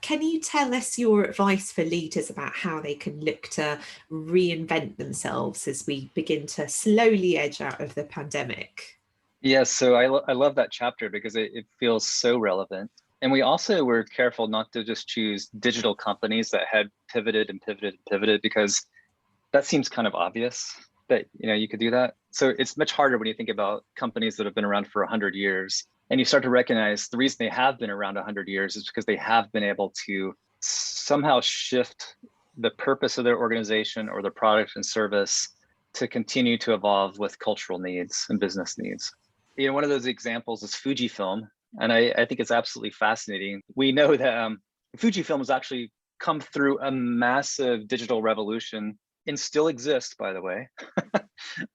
B: Can you tell us your advice for leaders about how they can look to reinvent themselves as we begin to slowly edge out of the pandemic?
A: Yes, so I love that chapter because it feels so relevant. And we also were careful not to just choose digital companies that had pivoted and pivoted and pivoted, because that seems kind of obvious that you could do that. So it's much harder when you think about companies that have been around for 100 years, and you start to recognize the reason they have been around 100 years is because they have been able to somehow shift the purpose of their organization or their product and service to continue to evolve with cultural needs and business needs. One of those examples is Fujifilm, and I think it's absolutely fascinating. We know that Fujifilm has actually come through a massive digital revolution and still exists, by the way,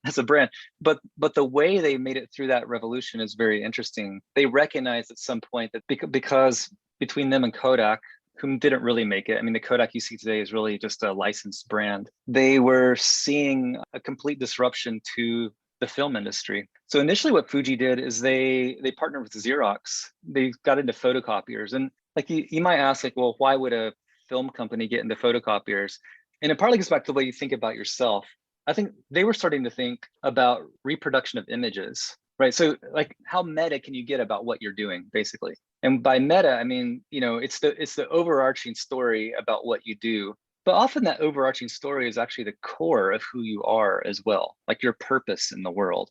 A: as a brand. But the way they made it through that revolution is very interesting. They recognized at some point that because between them and Kodak, whom didn't really make it, I mean, the Kodak you see today is really just a licensed brand. They were seeing a complete disruption to the film industry. So initially what Fuji did is they partnered with Xerox. They got into photocopiers. And like you might ask, like, well, why would a film company get into photocopiers? And it partly goes back to the way you think about yourself. I think they were starting to think about reproduction of images, right? So like, how meta can you get about what you're doing, basically? And by meta, I mean, it's the overarching story about what you do. But often that overarching story is actually the core of who you are as well, like your purpose in the world.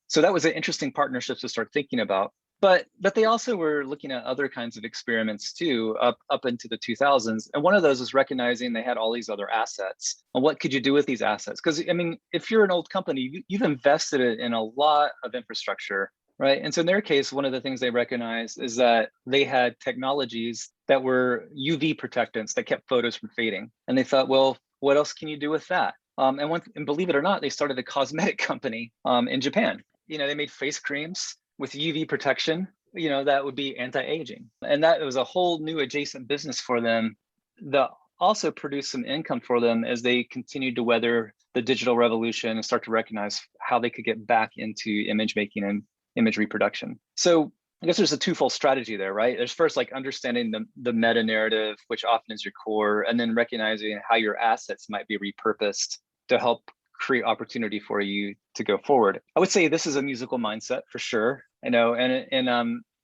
A: So that was an interesting partnership to start thinking about. But they also were looking at other kinds of experiments too, up into the 2000s. And one of those was recognizing they had all these other assets. And what could you do with these assets? Because I mean, if you're an old company, you've invested in a lot of infrastructure, right? And so in their case, one of the things they recognized is that they had technologies that were UV protectants that kept photos from fading. And they thought, well, what else can you do with that? And believe it or not, they started a cosmetic company in Japan. They made face creams with UV protection, that would be anti-aging. And that was a whole new adjacent business for them that also produced some income for them as they continued to weather the digital revolution and start to recognize how they could get back into image making and image reproduction. So I guess there's a twofold strategy there, right? There's first like understanding the meta narrative, which often is your core, and then recognizing how your assets might be repurposed to help create opportunity for you to go forward. I would say this is a musical mindset for sure. And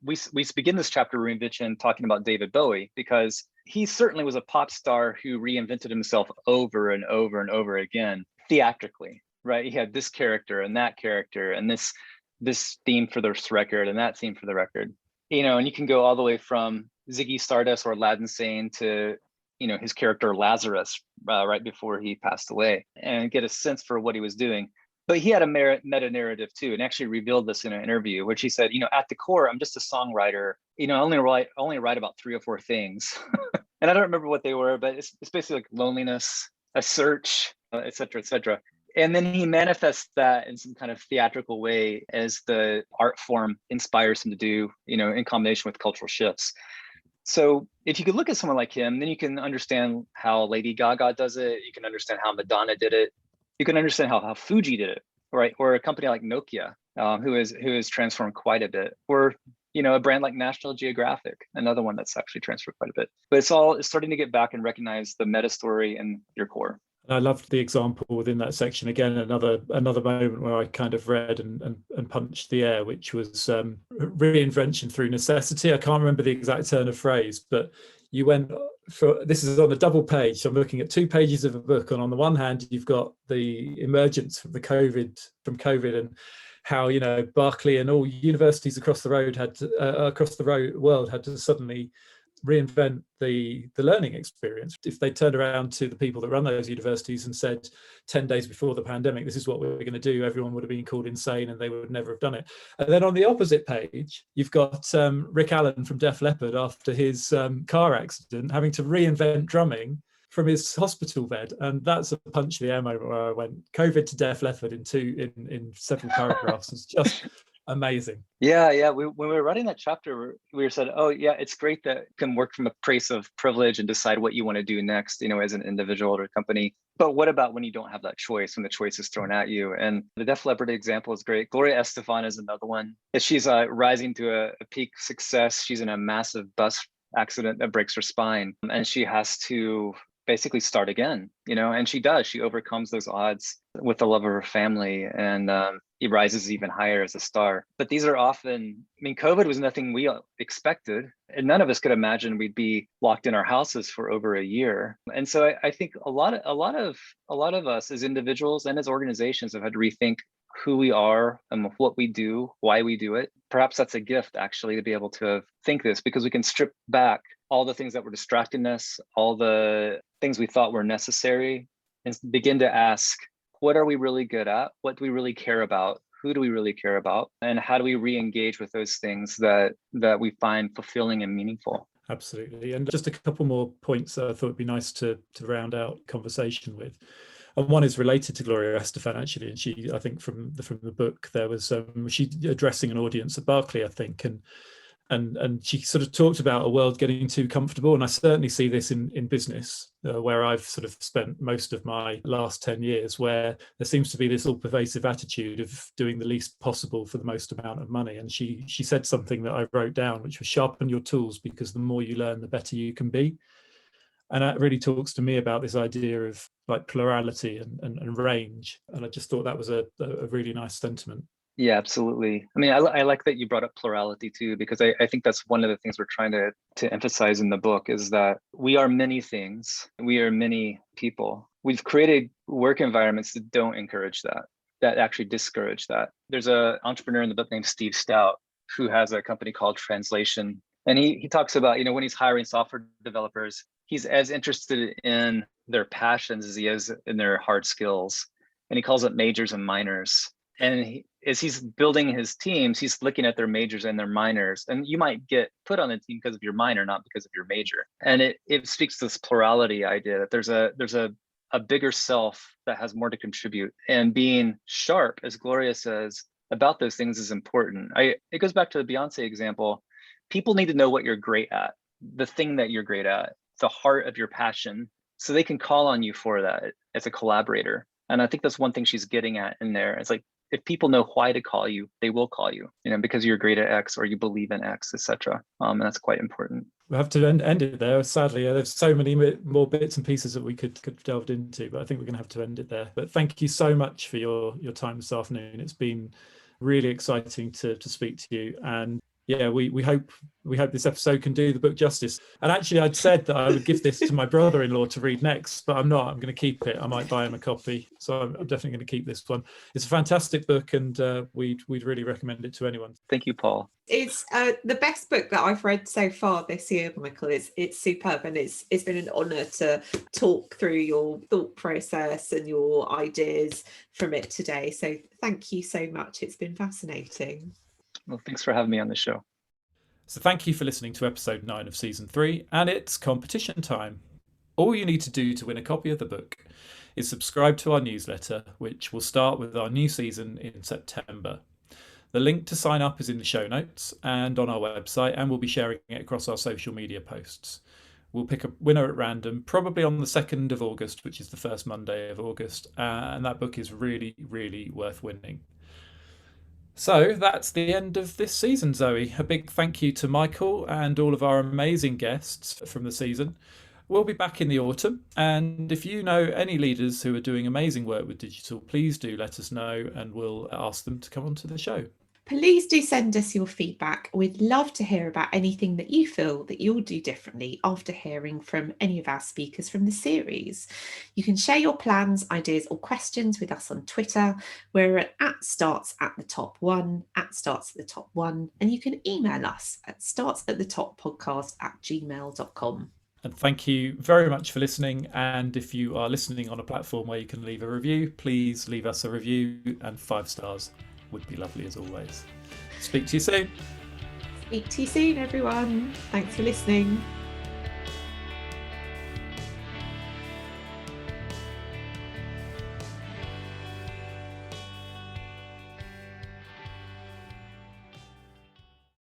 A: we begin this chapter reinvention talking about David Bowie, because he certainly was a pop star who reinvented himself over and over and over again theatrically, right? He had this character and this theme for this record and that theme for the record, and you can go all the way from Ziggy Stardust or Aladdin Sane to his character Lazarus right before he passed away, and get a sense for what he was doing. But he had a meta narrative too, and actually revealed this in an interview, which he said, at the core, I'm just a songwriter. I only write about 3 or 4 things, and I don't remember what they were, but it's basically like loneliness, a search, et cetera, et cetera. And then he manifests that in some kind of theatrical way as the art form inspires him to do, in combination with cultural shifts. So if you could look at someone like him, then you can understand how Lady Gaga does it. You can understand how Madonna did it. You can understand how Fuji did it, right? Or a company like Nokia, who has transformed quite a bit. Or a brand like National Geographic, another one that's actually transferred quite a bit. But it's starting to get back and recognize the meta story and your core.
C: I loved the example within that section. Again, another moment where I kind of read and punched the air, which was reinvention through necessity. I can't remember the exact turn of phrase, but you went for, this is on a double page, so I'm looking at 2 pages of a book, and on the one hand you've got the emergence from COVID and how, you know, Berkeley and all universities across the road world had to suddenly reinvent the learning experience. If they turned around to the people that run those universities and said 10 days before the pandemic, this is what we're going to do, everyone would have been called insane and they would never have done it. And then on the opposite page, you've got Rick Allen from Def Leppard, after his car accident, having to reinvent drumming from his hospital bed. And that's a punch the air moment where I went, COVID to Def Leppard in several paragraphs is just amazing.
A: Yeah. When we were writing that chapter, we were said, oh yeah, it's great that you can work from a place of privilege and decide what you want to do next, you know, as an individual or a company. But what about when you don't have that choice, when the choice is thrown at you? And the Def Leppard example is great. Gloria Estefan is another one. She's rising to a peak success. She's in a massive bus accident that breaks her spine, and she has to basically start again, you know, and she does. She overcomes those odds with the love of her family, and he rises even higher as a star. But these are often, I mean, COVID was nothing we expected, and none of us could imagine we'd be locked in our houses for over a year. And so I think a lot of us as individuals and as organizations have had to rethink who we are and what we do, why we do it. Perhaps that's a gift, actually, to be able to think this, because we can strip back all the things that were distracting us, all the things we thought were necessary, and begin to ask, what are we really good at? What do we really care about? Who do we really care about? And how do we re-engage with those things that we find fulfilling and meaningful?
C: Absolutely. And just a couple more points that I thought would be nice to round out conversation with. And one is related to Gloria Estefan, actually. And she, I think from the book, there was she addressing an audience at Berkeley, I think, and she sort of talked about a world getting too comfortable. And I certainly see this in business, where I've sort of spent most of my last 10 years, where there seems to be this all pervasive attitude of doing the least possible for the most amount of money. And she said something that I wrote down, which was sharpen your tools, because the more you learn, the better you can be. And that really talks to me about this idea of like plurality and range. And I just thought that was a really nice sentiment.
A: Yeah, absolutely. I mean, I like that you brought up plurality too, because I think that's one of the things we're trying to emphasize in the book, is that we are many things. We are many people. We've created work environments that don't encourage that actually discourage that. There's an entrepreneur in the book named Steve Stout, who has a company called Translation. And he talks about, you know, when he's hiring software developers, he's as interested in their passions as he is in their hard skills. And he calls it majors and minors. And as he's building his teams, he's looking at their majors and their minors. And you might get put on the team because of your minor, not because of your major. And it speaks to this plurality idea that there's a bigger self that has more to contribute. And being sharp, as Gloria says, about those things is important. It goes back to the Beyonce example. People need to know what you're great at, the thing that you're great at, the heart of your passion, so they can call on you for that as a collaborator. And I think that's one thing she's getting at in there. It's like, if people know why to call you, they will call you, you know, because you're great at X or you believe in X, etc. And that's quite important.
C: We have to end it there. Sadly, there's so many more bits and pieces that we could delve into, but I think we're going to have to end it there. But thank you so much for your time this afternoon. It's been really exciting to speak to you. And yeah, we hope this episode can do the book justice. And actually, I'd said that I would give this to my brother-in-law to read next, but I'm not. I'm going to keep it. I might buy him a copy, so I'm definitely going to keep this one. It's a fantastic book, and we'd really recommend it to anyone.
A: Thank you, Paul.
B: It's the best book that I've read so far this year, Michael. It's superb, and it's been an honour to talk through your thought process and your ideas from it today. So thank you so much. It's been fascinating.
A: Well, thanks for having me on the show.
C: So thank you for listening to episode 9 of season 3, and it's competition time. All you need to do to win a copy of the book is subscribe to our newsletter, which will start with our new season in September. The link to sign up is in the show notes and on our website, and we'll be sharing it across our social media posts. We'll pick a winner at random, probably on the 2nd of August, which is the first Monday of August, and that book is really, really worth winning. So that's the end of this season, Zoe. A big thank you to Michael and all of our amazing guests from the season. We'll be back in the autumn, and if you know any leaders who are doing amazing work with digital, please do let us know and we'll ask them to come onto the show.
B: Please do send us your feedback. We'd love to hear about anything that you feel that you'll do differently after hearing from any of our speakers from the series. You can share your plans, ideas, or questions with us on Twitter. We're at starts at the top one, and you can email us at startsatthetoppodcast@gmail.com.
C: And thank you very much for listening. And if you are listening on a platform where you can leave a review, please leave us a review, and 5 stars would be lovely as always. Speak to you soon.
B: Speak to you soon, everyone. Thanks for listening.